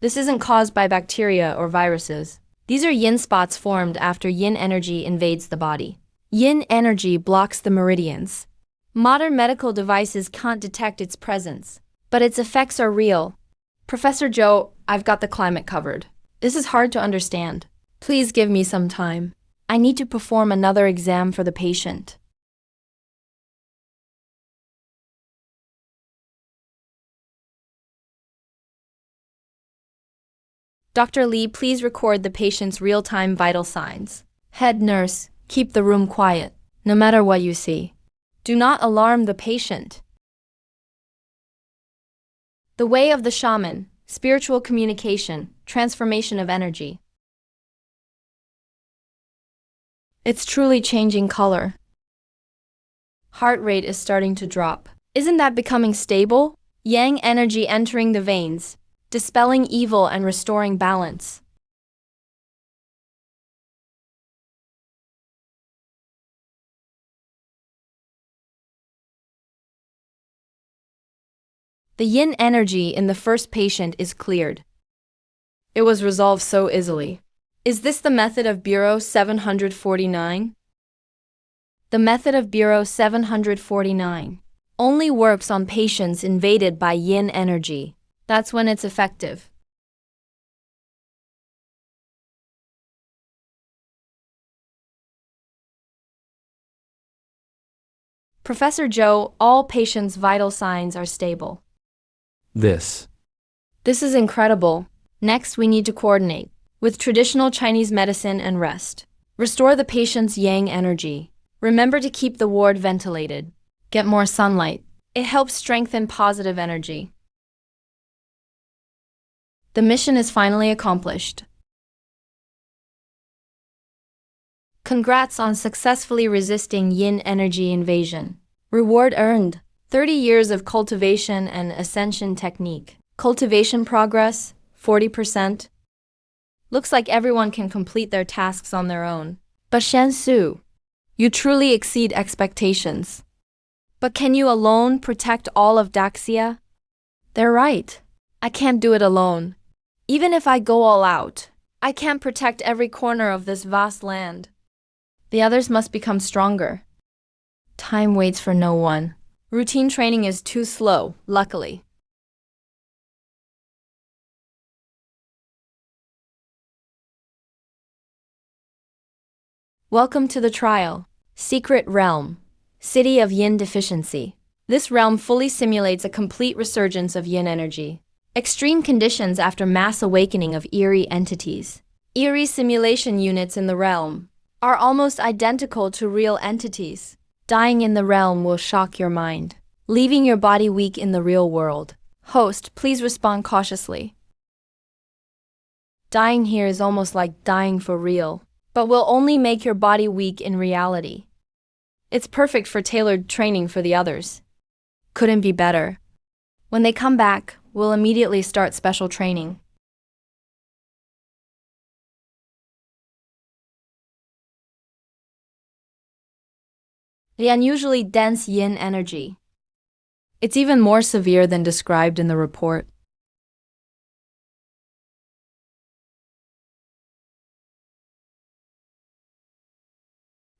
S1: This isn't caused by bacteria or viruses. These are yin spots formed after yin energy invades the body. Yin energy blocks the meridians. Modern medical devices can't detect its presence, but its effects are real. Professor Zhou, I've got the climate covered. This is hard to understand. Please give me some time. I need to perform another exam for the patient. Dr. Lee, please record the patient's real-time vital signs. Head nurse, keep the room quiet, no matter what you see. Do not alarm the patient. The way of the shaman, spiritual communication, transformation of energy. It's truly changing color. Heart rate is starting to drop. Isn't that becoming stable? Yang energy entering the veins, dispelling evil and restoring balance. The yin energy in the first patient is cleared. It was resolved so easily. Is this the method of Bureau 749? The method of Bureau 749 only works on patients invaded by yin energy. That's when it's effective. Professor Zhou, all patients' vital signs are stable.
S2: This
S1: This is incredible. Next, we need to coordinate with traditional Chinese medicine and rest. Restore the patient's yang energy. Remember to keep the ward ventilated. Get more sunlight. It helps strengthen positive energy. The mission is finally accomplished. Congrats on successfully resisting yin energy invasion. Reward earned. 30 years of cultivation and ascension technique. Cultivation progress, 40%. Looks like everyone can complete their tasks on their own. But Shen Su, you truly exceed expectations. But can you alone protect all of Daxia? They're right. I can't do it alone. Even if I go all out, I can't protect every corner of this vast land. The others must become stronger. Time waits for no one. Routine training is too slow, luckily. Welcome to the trial. Secret Realm. City of Yin Deficiency. This realm fully simulates a complete resurgence of yin energy. Extreme conditions after mass awakening of eerie entities. Eerie simulation units in the realm are almost identical to real entities. Dying in the realm will shock your mind, leaving your body weak in the real world. Host, please respond cautiously. Dying here is almost like dying for real, but will only make your body weak in reality. It's perfect for tailored training for the others. Couldn't be better. When they come back, we'll immediately start special training. The unusually dense yin energy. It's even more severe than described in the report.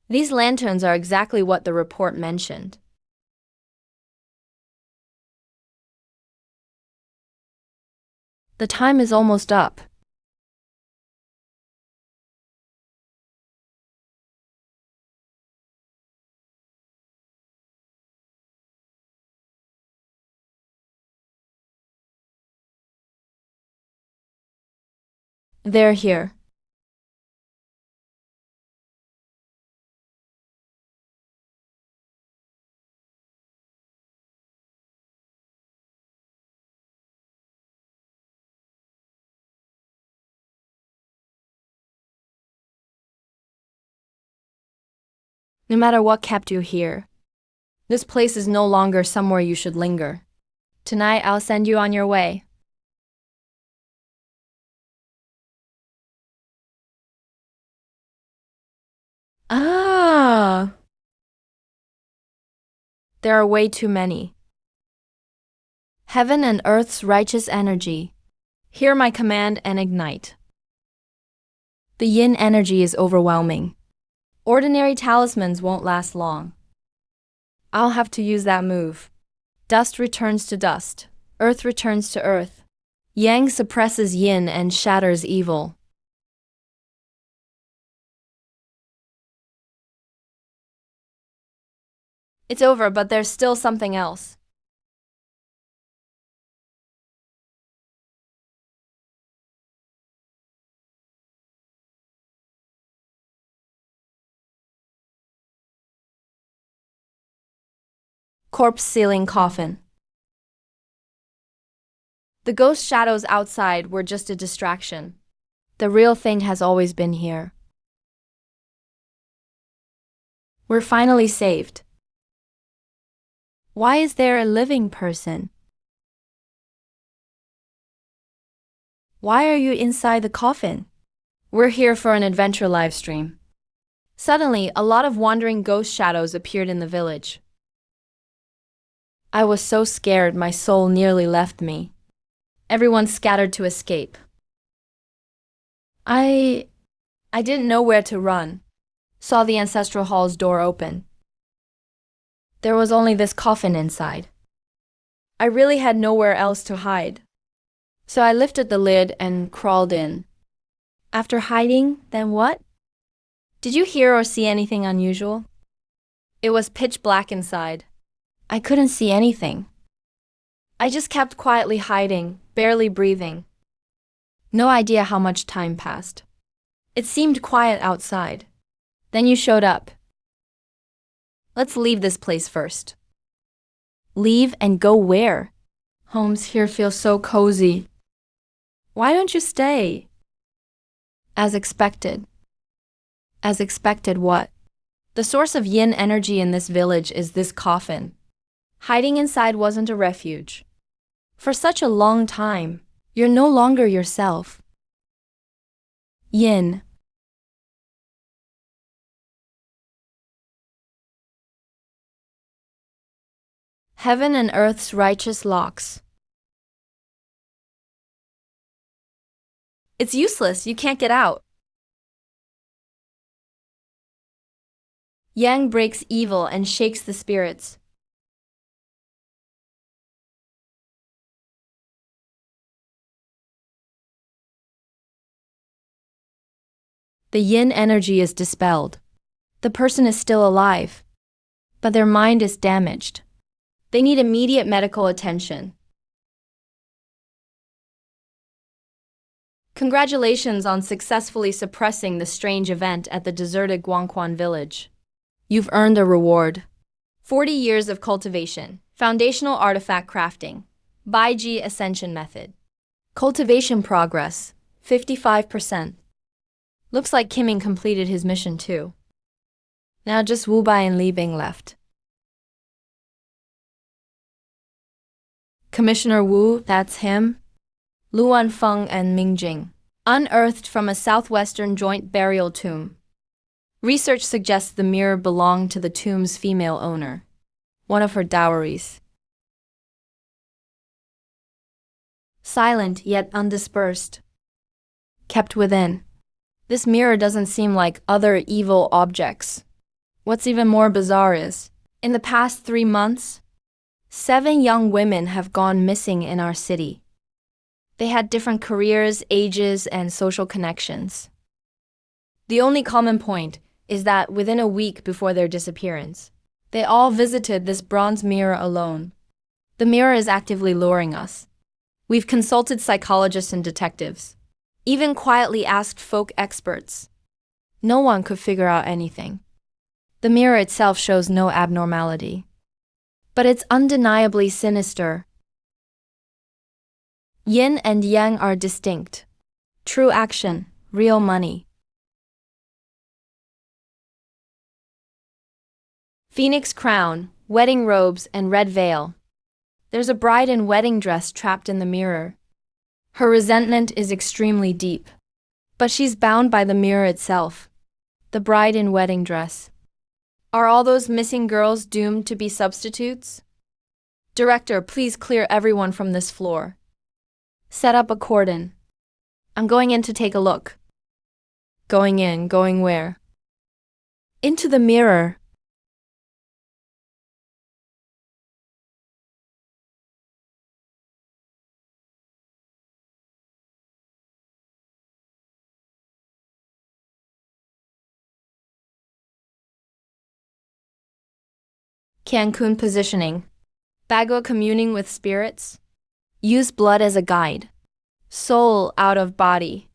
S1: These lanterns are exactly what the report mentioned. The time is almost up. They're here. No matter what kept you here, this place is no longer somewhere you should linger. Tonight I'll send you on your way. Ah! There are way too many. Heaven and earth's righteous energy. Hear my command and ignite. The yin energy is overwhelming. Ordinary talismans won't last long. I'll have to use that move. Dust returns to dust. Earth returns to earth. Yang suppresses yin and shatters evil. It's over, but there's still something else. Corpse sealing coffin. The ghost shadows outside were just a distraction. The real thing has always been here. We're finally saved. Why is there a living person? Why are you inside the coffin? We're here for an adventure live stream. Suddenly, a lot of wandering ghost shadows appeared in the village. I was so scared my soul nearly left me. Everyone scattered to escape. I didn't know where to run. Saw the ancestral hall's door open. There was only this coffin inside. I really had nowhere else to hide. So I lifted the lid and crawled in. After hiding, then what? Did you hear or see anything unusual? It was pitch black inside. I couldn't see anything. I just kept quietly hiding, barely breathing. No idea how much time passed. It seemed quiet outside. Then you showed up. Let's leave this place first. Leave and go where? Homes here feel so cozy. Why don't you stay? As expected. As expected what? The source of yin energy in this village is this coffin. Hiding inside wasn't a refuge. For such a long time, you're no longer yourself. Yin. Heaven and earth's righteous locks. It's useless, you can't get out. Yang breaks evil and shakes the spirits. The yin energy is dispelled. The person is still alive, but their mind is damaged. They need immediate medical attention. Congratulations on successfully suppressing the strange event at the deserted Guangquan village. You've earned a reward. 40 years of cultivation. Foundational artifact crafting. Baiji Ascension Method. Cultivation progress, 55%. Looks like Taming completed his mission too. Now just Wu Bai and Li Bing left. Commissioner Wu, that's him. Luan Feng and Ming Jing. Unearthed from a southwestern joint burial tomb. Research suggests the mirror belonged to the tomb's female owner, one of her dowries. Silent yet undispersed. Kept within. This mirror doesn't seem like other evil objects. What's even more bizarre is, in the past 3 months, 7 young women have gone missing in our city. They had different careers, ages, and social connections. The only common point is that within a week before their disappearance, they all visited this bronze mirror alone. The mirror is actively luring us. We've consulted psychologists and detectives, even quietly asked folk experts. No one could figure out anything. The mirror itself shows no abnormality, but it's undeniably sinister. Yin and yang are distinct. True action, real money. Phoenix crown, wedding robes, and red veil. There's a bride in wedding dress trapped in the mirror. Her resentment is extremely deep, but she's bound by the mirror itself. The bride in wedding dress. Are all those missing girls doomed to be substitutes? Director, please clear everyone from this floor. Set up a cordon. I'm going in to take a look. Going in, going where? Into the mirror. Cancun positioning. Bagua communing with spirits. Use blood as a guide. Soul out of body.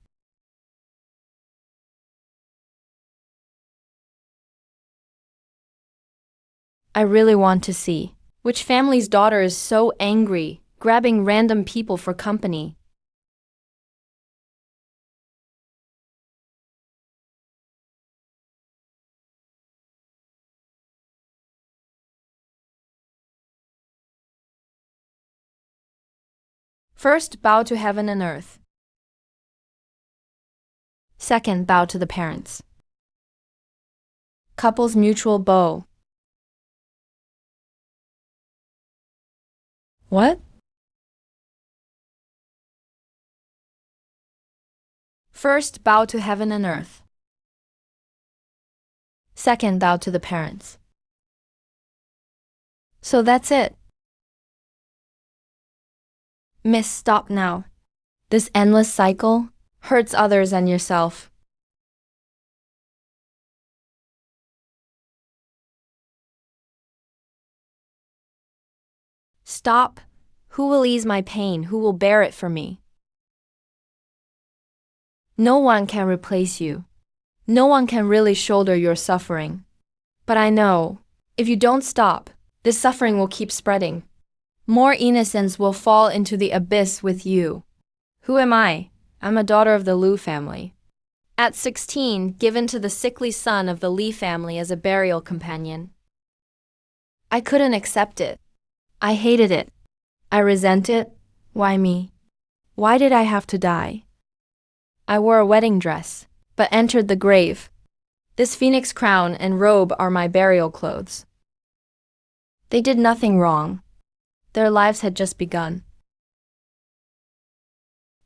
S1: I really want to see which family's daughter is so angry, grabbing random people for company. First, bow to heaven and earth. Second, bow to the parents. Couples mutual bow. What? First, bow to heaven and earth. Second, bow to the parents. So that's it. Miss, stop now. This endless cycle hurts others and yourself. Stop. Who will ease my pain? Who will bear it for me? No one can replace you. No one can really shoulder your suffering. But I know, if you don't stop, this suffering will keep spreading. More innocents will fall into the abyss with you. Who am I? I'm a daughter of the Liu family. At 16, given to the sickly son of the Li family as a burial companion. I couldn't accept it. I hated it. I resent it. Why me? Why did I have to die? I wore a wedding dress, but entered the grave. This phoenix crown and robe are my burial clothes. They did nothing wrong. Their lives had just begun.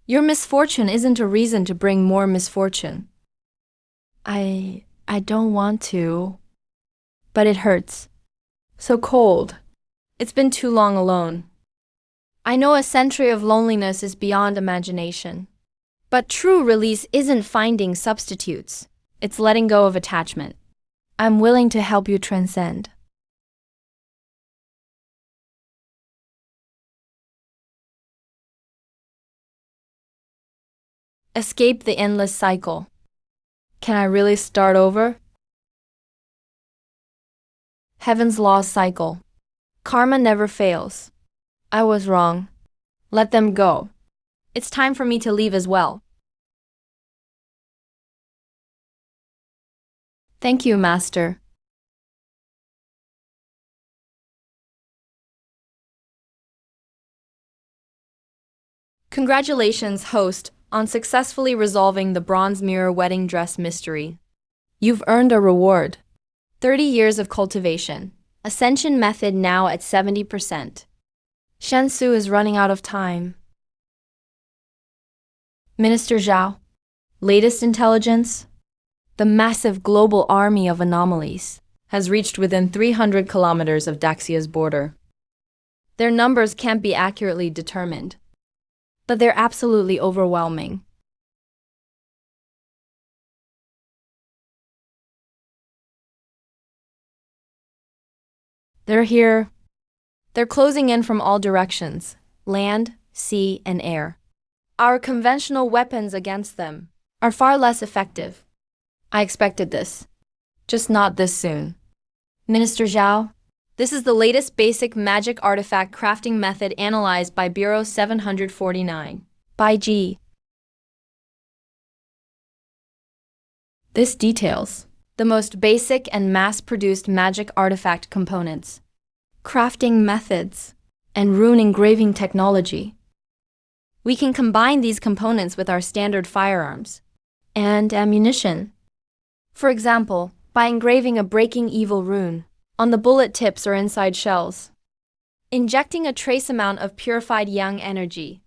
S1: Your misfortune isn't a reason to bring more misfortune. I don't want to. But it hurts. So cold. It's been too long alone. I know a century of loneliness is beyond imagination. But true release isn't finding substitutes. It's letting go of attachment. I'm willing to help you transcend. Escape the endless cycle. Can I really start over? Heaven's law cycle. Karma never fails. I was wrong. Let them go. It's time for me to leave as well. Thank you, Master. Congratulations, host, on successfully resolving the bronze mirror wedding dress mystery. You've earned a reward. 30 years of cultivation. Ascension method now at 70%. Shensu is running out of time. Minister Zhao. Latest intelligence? The massive global army of anomalies has reached within 300 kilometers of Daxia's border. Their numbers can't be accurately determined, but they're absolutely overwhelming. They're here. They're closing in from all directions, land, sea, and air. Our conventional weapons against them are far less effective. I expected this, just not this soon. Minister Zhao, this is the latest basic magic artifact crafting method analyzed by Bureau 749. By G. This details the most basic and mass-produced magic artifact components, crafting methods, and rune engraving technology. We can combine these components with our standard firearms and ammunition. For example, by engraving a breaking evil rune on the bullet tips or inside shells. Injecting a trace amount of purified yang energy.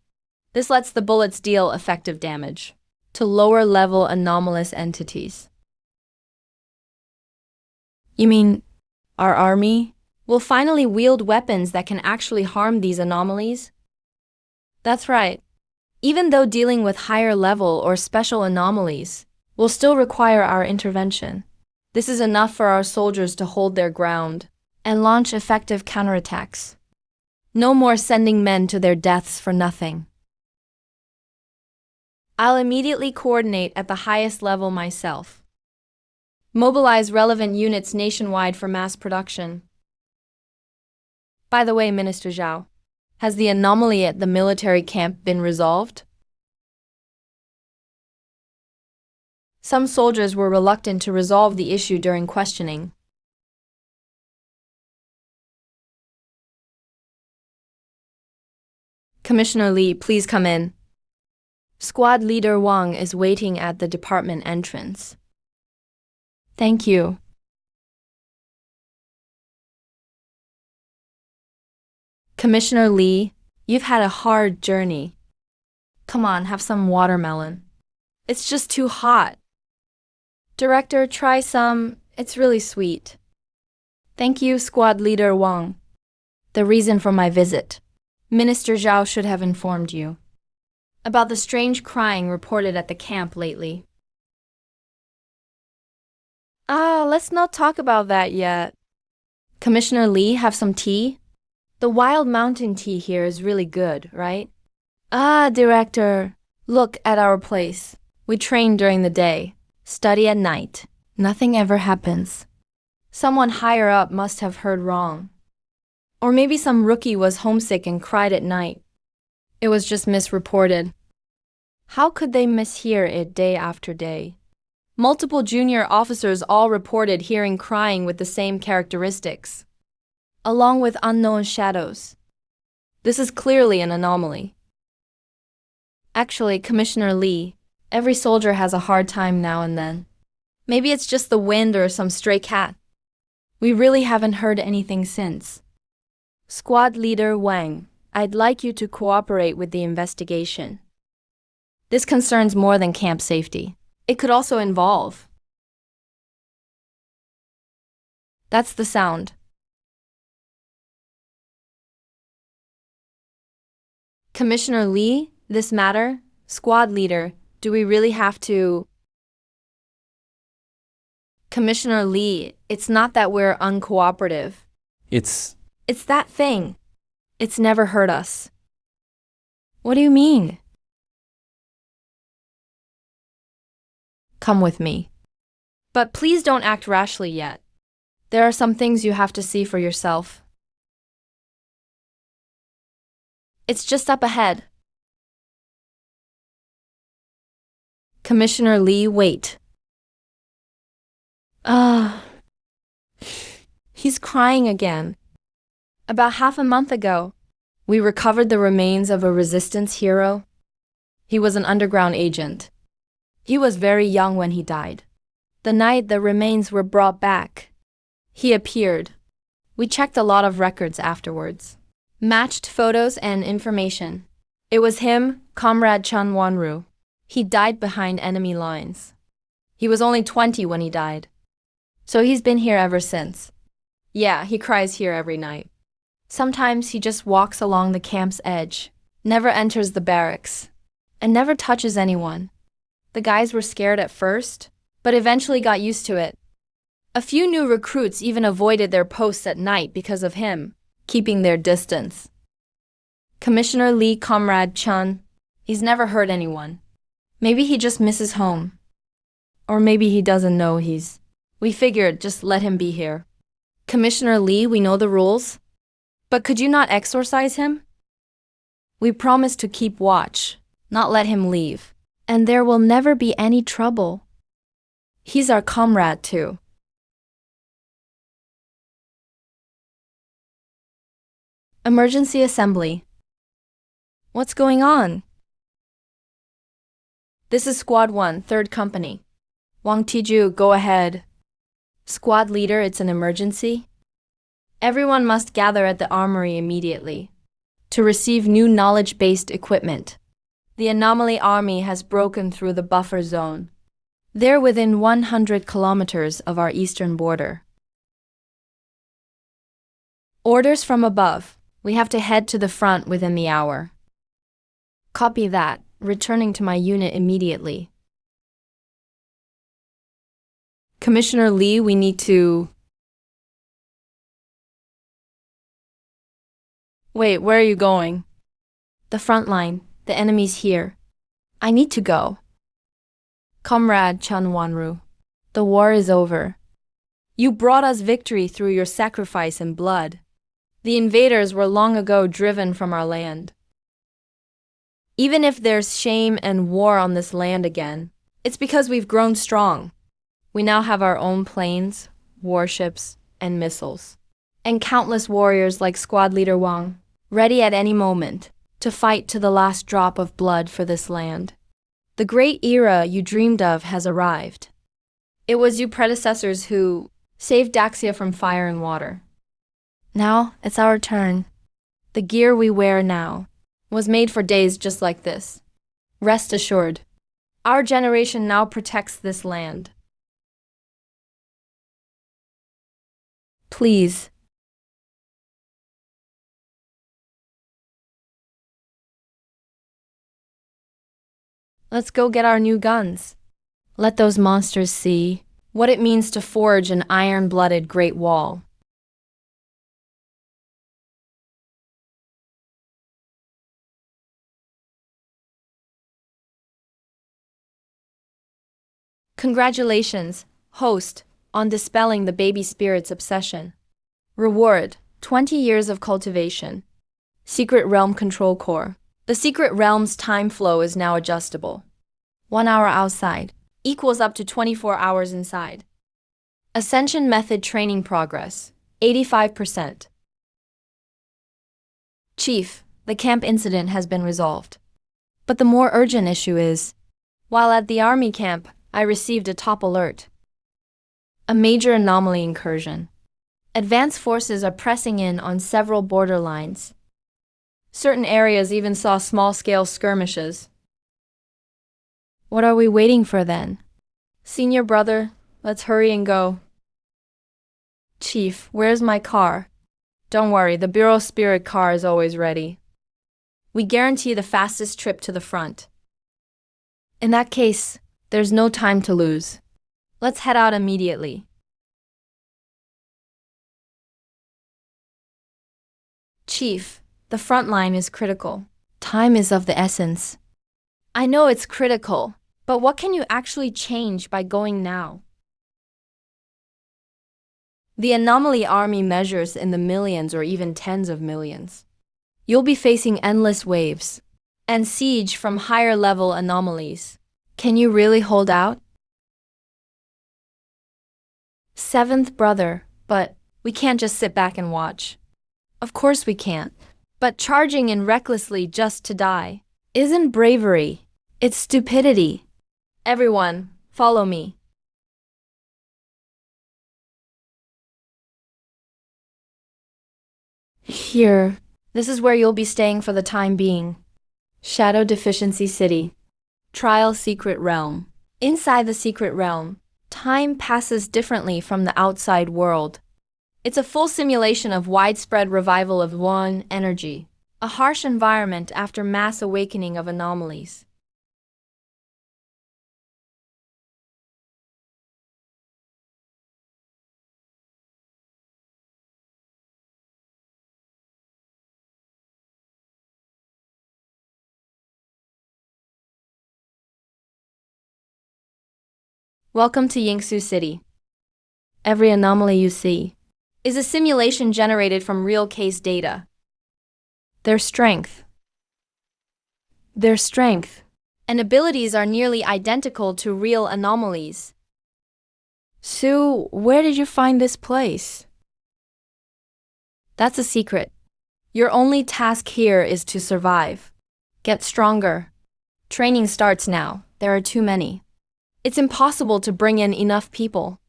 S1: This lets the bullets deal effective damage to lower-level anomalous entities. You mean, our army will finally wield weapons that can actually harm these anomalies? That's right. Even though dealing with higher-level or special anomalies will still require our intervention, this is enough for our soldiers to hold their ground and launch effective counterattacks. No more sending men to their deaths for nothing. I'll immediately coordinate at the highest level myself. Mobilize relevant units nationwide for mass production. By the way, Minister Zhao, has the anomaly at the military camp been resolved? Some soldiers were reluctant to resolve the issue during questioning. Commissioner Li, please come in. Squad leader Wang is waiting at the department entrance. Thank you. Commissioner Li, you've had a hard journey. Come on, have some watermelon. It's just too hot. Director, try some. It's really sweet. Thank you, Squad Leader Wang. The reason for my visit. Minister Zhao should have informed you about the strange crying reported at the camp lately. Let's not talk about that yet. Commissioner Li, have some tea? The wild mountain tea here is really good, right? Director, look at our place. We train during the day, study at night. Nothing ever happens. Someone higher up must have heard wrong. Or maybe some rookie was homesick and cried at night. It was just misreported. How could they mishear it day after day? Multiple junior officers all reported hearing crying with the same characteristics, along with unknown shadows. This is clearly an anomaly. Actually, Commissioner Li, every soldier has a hard time now and then. Maybe it's just the wind or some stray cat. We really haven't heard anything since. Squad Leader Wang, I'd like you to cooperate with the investigation. This concerns more than camp safety. It could also involve. That's the sound. Commissioner Li, this matter? Squad Leader, do we really have to? Commissioner Lee, it's not that we're uncooperative.
S2: It's
S1: It's that thing. It's never hurt us. What do you mean? Come with me. But please don't act rashly yet. There are some things you have to see for yourself. It's just up ahead. Commissioner Lee, wait. He's crying again. About half a month ago, we recovered the remains of a resistance hero. He was an underground agent. He was very young when he died. The night the remains were brought back, he appeared. We checked a lot of records afterwards. Matched photos and information. It was him, Comrade Chun Wanru. He died behind enemy lines. He was only 20 when he died. So he's been here ever since. Yeah, he cries here every night. Sometimes he just walks along the camp's edge, never enters the barracks, and never touches anyone. The guys were scared at first, but eventually got used to it. A few new recruits even avoided their posts at night because of him, keeping their distance. Commissioner Lee, Comrade Chun, he's never hurt anyone. Maybe he just misses home. Or maybe he doesn't know We figured just let him be here. Commissioner Lee, we know the rules. But could you not exorcise him? We promise to keep watch, not let him leave. And there will never be any trouble. He's our comrade too. Emergency assembly. What's going on? This is Squad 1, 3rd Company. Wang Tiju, go ahead. Squad leader, it's an emergency. Everyone must gather at the armory immediately to receive new knowledge-based equipment. The Anomaly Army has broken through the buffer zone. They're within 100 kilometers of our eastern border. Orders from above. We have to head to the front within the hour. Copy that. Returning to my unit immediately. Commissioner Lee, we need to... Wait, where are you going? The front line. The enemy's here. I need to go. Comrade Chun Wanru, the war is over. You brought us victory through your sacrifice and blood. The invaders were long ago driven from our land. Even if there's shame and war on this land again, it's because we've grown strong. We now have our own planes, warships, and missiles. And countless warriors like Squad Leader Wang, ready at any moment to fight to the last drop of blood for this land. The great era you dreamed of has arrived. It was you predecessors who saved Daxia from fire and water. Now it's our turn. The gear we wear now was made for days just like this. Rest assured, our generation now protects this land. Please. Let's go get our new guns. Let those monsters see what it means to forge an iron-blooded Great Wall. Congratulations, host, on dispelling the baby spirit's obsession. Reward, 20 years of cultivation. Secret Realm Control Core. The Secret Realm's time flow is now adjustable. 1 hour outside equals up to 24 hours inside. Ascension Method Training Progress, 85%. Chief, the camp incident has been resolved. But the more urgent issue is, while at the army camp, I received a top alert. A major anomaly incursion. Advanced forces are pressing in on several border lines. Certain areas even saw small-scale skirmishes. What are we waiting for then? Senior brother, let's hurry and go. Chief, where's my car? Don't worry, the Bureau Spirit car is always ready. We guarantee the fastest trip to the front. In that case, there's no time to lose. Let's head out immediately. Chief, the front line is critical. Time is of the essence. I know it's critical, but what can you actually change by going now? The anomaly army measures in the millions or even tens of millions. You'll be facing endless waves and siege from higher level anomalies. Can you really hold out? Seventh brother, but we can't just sit back and watch. Of course we can't. But charging in recklessly just to die isn't bravery, it's stupidity. Everyone, follow me. Here. This is where you'll be staying for the time being. Shadow Deficiency City. Trial Secret Realm. Inside the secret realm, time passes differently from the outside world. It's a full simulation of widespread revival of one energy, a harsh environment after mass awakening of anomalies. Welcome to Yingsu City. Every anomaly you see is a simulation generated from real case data. Their strength and abilities are nearly identical to real anomalies. Sue, where did you find this place? That's a secret. Your only task here is to survive. Get stronger. Training starts now. There are too many. It's impossible to bring in enough people.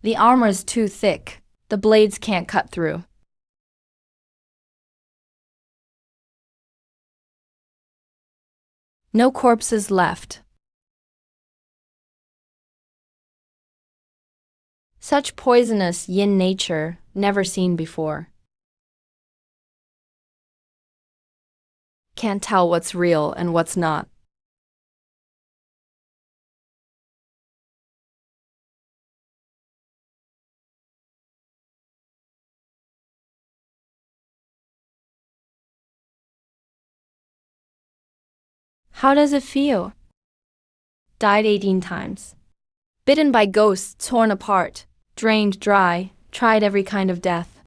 S1: The armor's too thick. The blades can't cut through. No corpses left. Such poisonous yin nature, never seen before. Can't tell what's real and what's not. How does it feel? Died 18 times. Bitten by ghosts, torn apart, drained dry, tried every kind of death.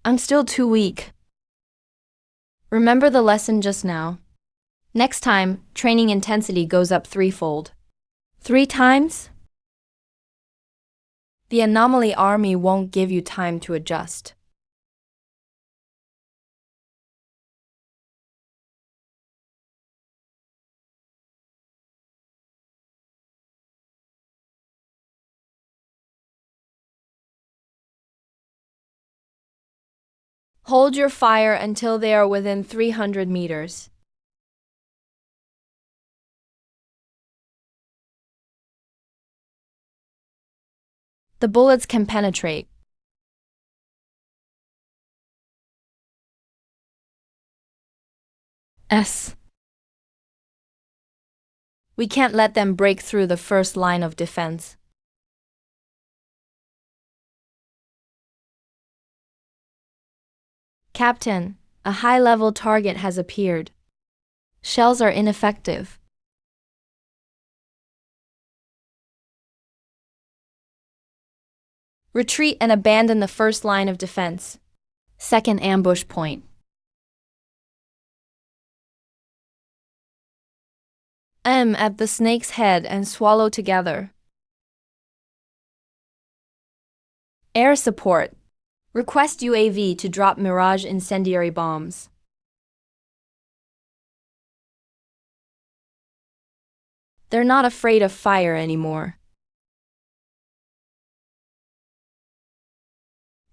S1: I'm still too weak. Remember the lesson just now? Next time, training intensity goes up threefold. 3 times? The anomaly army won't give you time to adjust. Hold your fire until they are within 300 meters. The bullets can penetrate. We can't let them break through the first line of defense. Captain, a high-level target has appeared. Shells are ineffective. Retreat and abandon the first line of defense. Second ambush point. At the snake's head and swallow together. Air support. Request UAV to drop Mirage incendiary bombs. They're not afraid of fire anymore.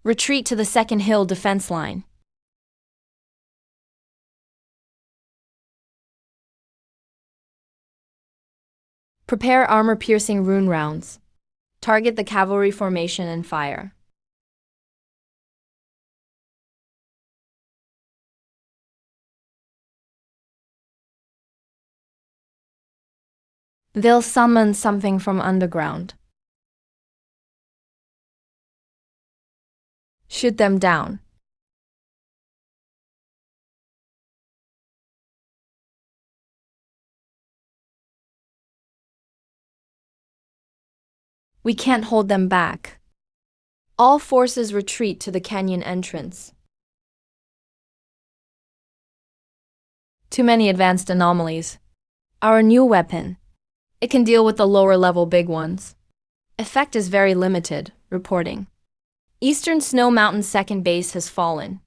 S1: Retreat to the second hill defense line. Prepare armor-piercing rune rounds. Target the cavalry formation and fire. They'll summon something from underground. Shoot them down. We can't hold them back. All forces retreat to the canyon entrance. Too many advanced anomalies. Our new weapon. It can deal with the lower level big ones. Effect is very limited, reporting. Eastern Snow Mountain second base has fallen.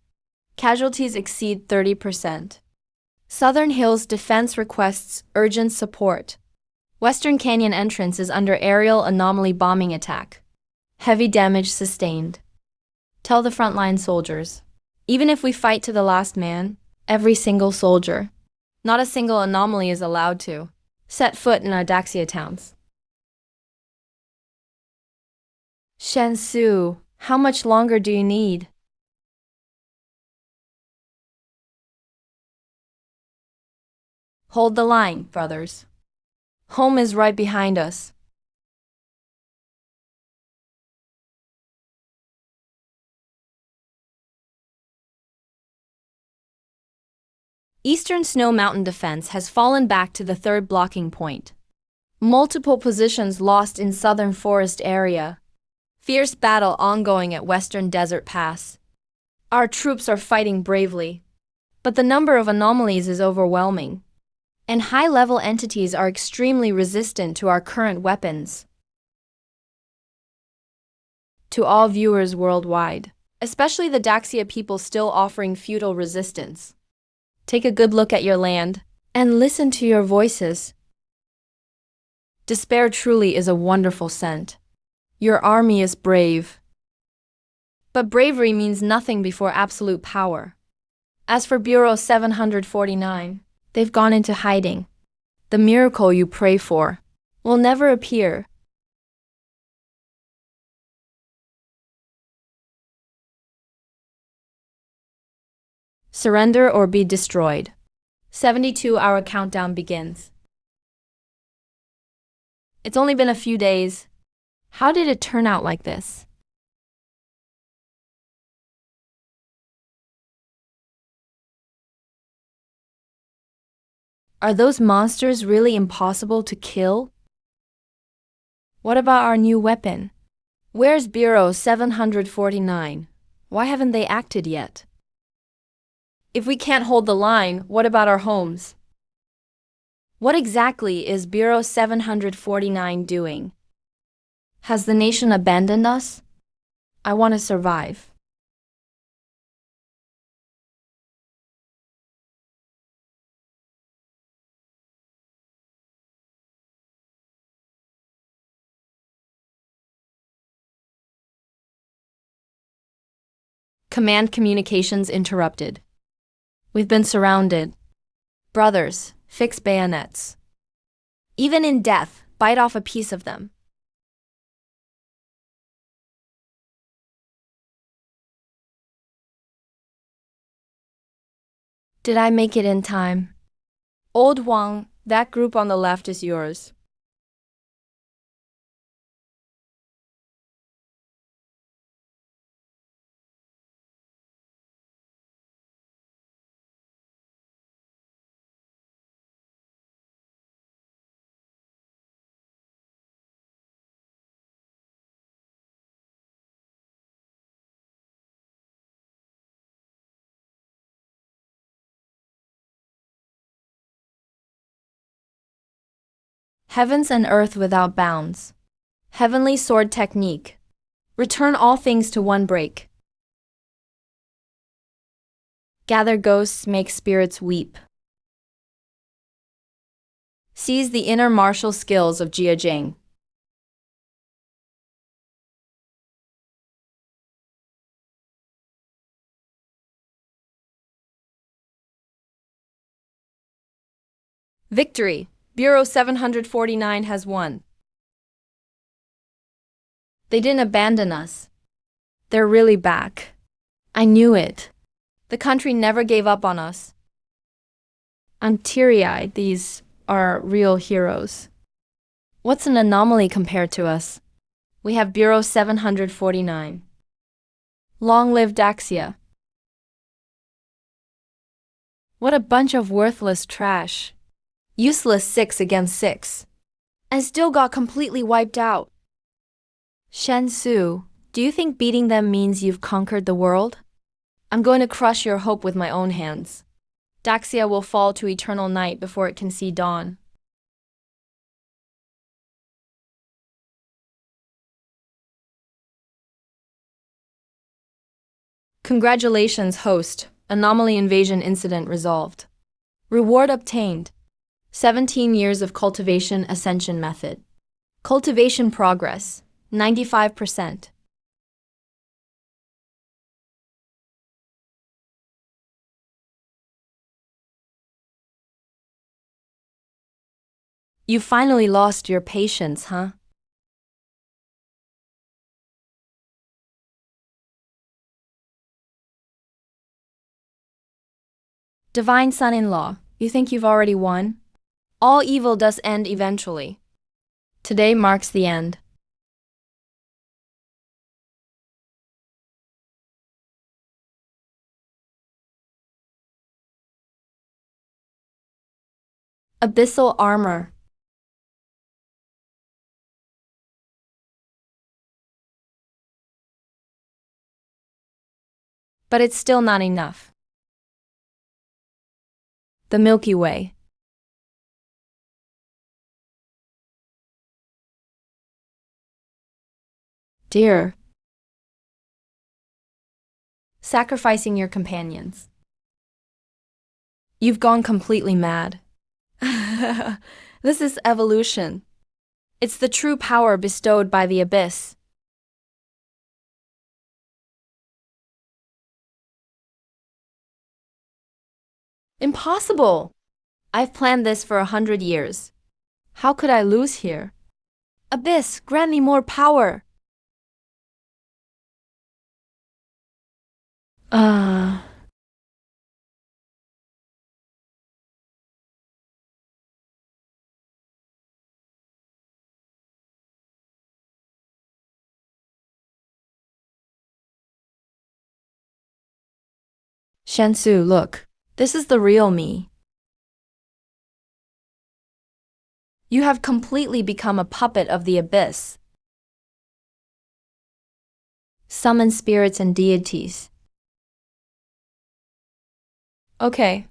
S1: Casualties exceed 30%. Southern Hills defense requests urgent support. Western Canyon entrance is under aerial anomaly bombing attack. Heavy damage sustained. Tell the frontline soldiers. Even if we fight to the last man, every single soldier, not a single anomaly is allowed to set foot in our Daxia towns. Shensu, how much longer do you need? Hold the line, brothers. Home is right behind us. Eastern Snow Mountain defense has fallen back to the third blocking point. Multiple positions lost in southern forest area. Fierce battle ongoing at Western Desert Pass. Our troops are fighting bravely, but the number of anomalies is overwhelming, and high-level entities are extremely resistant to our current weapons. To all viewers worldwide, especially the Daxia people still offering feudal resistance, take a good look at your land and listen to your voices. Despair truly is a wonderful scent. Your army is brave. But bravery means nothing before absolute power. As for Bureau 749, they've gone into hiding. The miracle you pray for will never appear. Surrender or be destroyed. 72-hour countdown begins. It's only been a few days. How did it turn out like this? Are those monsters really impossible to kill? What about our new weapon? Where's Bureau 749? Why haven't they acted yet? If we can't hold the line, what about our homes? What exactly is Bureau 749 doing? Has the nation abandoned us? I want to survive. Command communications interrupted. We've been surrounded. Brothers, fix bayonets. Even in death, bite off a piece of them. Did I make it in time? Old Wang, that group on the left is yours. Heavens and earth without bounds. Heavenly sword technique. Return all things to one break. Gather ghosts, make spirits weep. Seize the inner martial skills of Jia Jing. Victory! Bureau 749 has won. They didn't abandon us. They're really back. I knew it. The country never gave up on us. I'm teary-eyed. These are real heroes. What's an anomaly compared to us? We have Bureau 749. Long live Daxia. What a bunch of worthless trash. Useless 6 against 6. And still got completely wiped out. Shen Su, do you think beating them means you've conquered the world? I'm going to crush your hope with my own hands. Daxia will fall to eternal night before it can see dawn. Congratulations, host. Anomaly invasion incident resolved. Reward obtained. 17 years of cultivation ascension method. Cultivation progress, 95%. You finally lost your patience, huh? Divine son-in-law, you think you've already won? All evil does end eventually. Today marks the end. Abyssal armor. But it's still not enough. The Milky Way. Dear. Sacrificing your companions. You've gone completely mad. This is evolution. It's the true power bestowed by the abyss. Impossible! I've planned this for 100 years. How could I lose here? Abyss, grant me more power! Ah. Shensu, look. This is the real me. You have completely become a puppet of the abyss. Summon spirits and deities. Okay.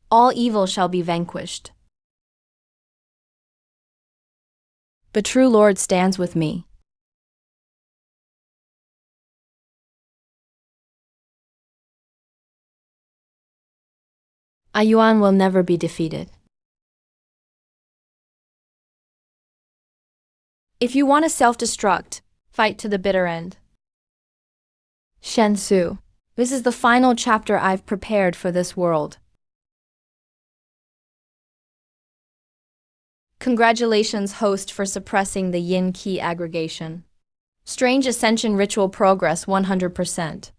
S1: All evil shall be vanquished. The true Lord stands with me. Ayuan will never be defeated. If you want to self-destruct, fight to the bitter end. Shensu, this is the final chapter I've prepared for this world. Congratulations, host, for suppressing the yin qi aggregation. Strange ascension ritual progress 100%.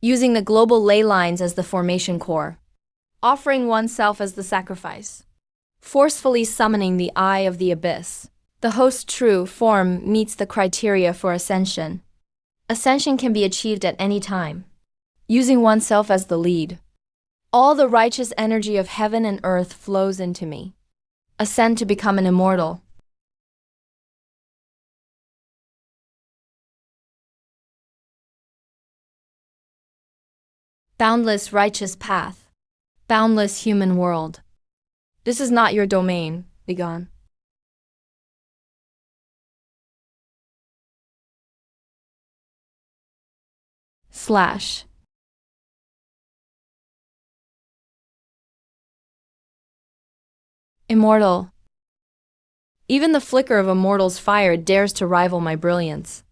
S1: Using the global ley lines as the formation core. Offering oneself as the sacrifice. Forcefully summoning the eye of the abyss. The host's true form meets the criteria for ascension. Ascension can be achieved at any time. Using oneself as the lead. All the righteous energy of heaven and earth flows into me. Ascend to become an immortal. Boundless righteous path. Boundless human world. This is not your domain, begone. Slash. Immortal. Even the flicker of a mortal's fire dares to rival my brilliance.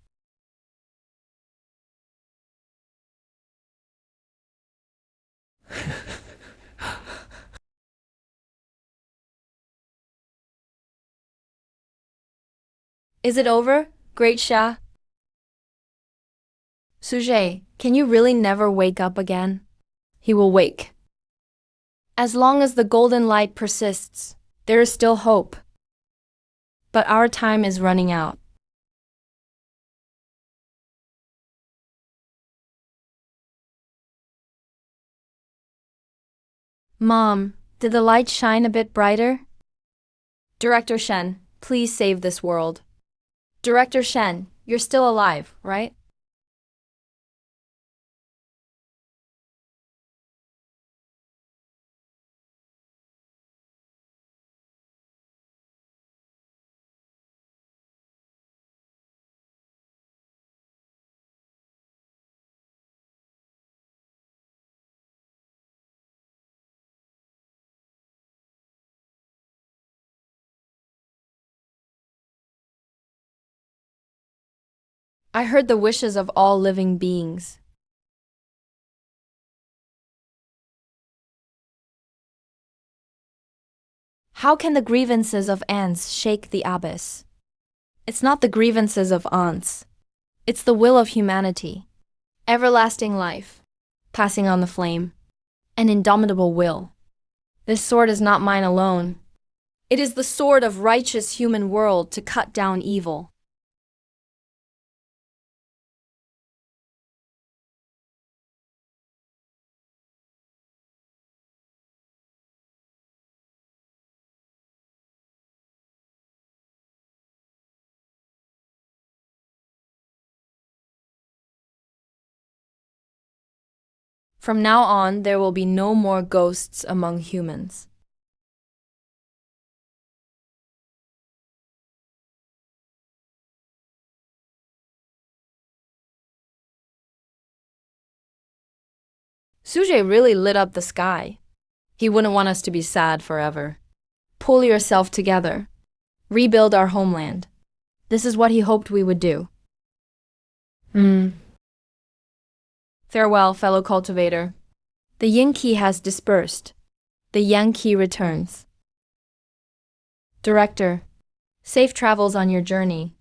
S1: Is it over, Great Shah? Sujay, can you really never wake up again? He will wake. As long as the golden light persists, there is still hope. But our time is running out. Mom, did the light shine a bit brighter? Director Shen, please save this world. Director Shen, you're still alive, right? I heard the wishes of all living beings. How can the grievances of ants shake the abyss? It's not the grievances of ants. It's the will of humanity. Everlasting life, passing on the flame. An indomitable will. This sword is not mine alone. It is the sword of righteous human world to cut down evil. From now on, there will be no more ghosts among humans. Sujay really lit up the sky. He wouldn't want us to be sad forever. Pull yourself together. Rebuild our homeland. This is what he hoped we would do. Farewell, fellow cultivator. The yin qi has dispersed. The yang qi returns. Director, safe travels on your journey.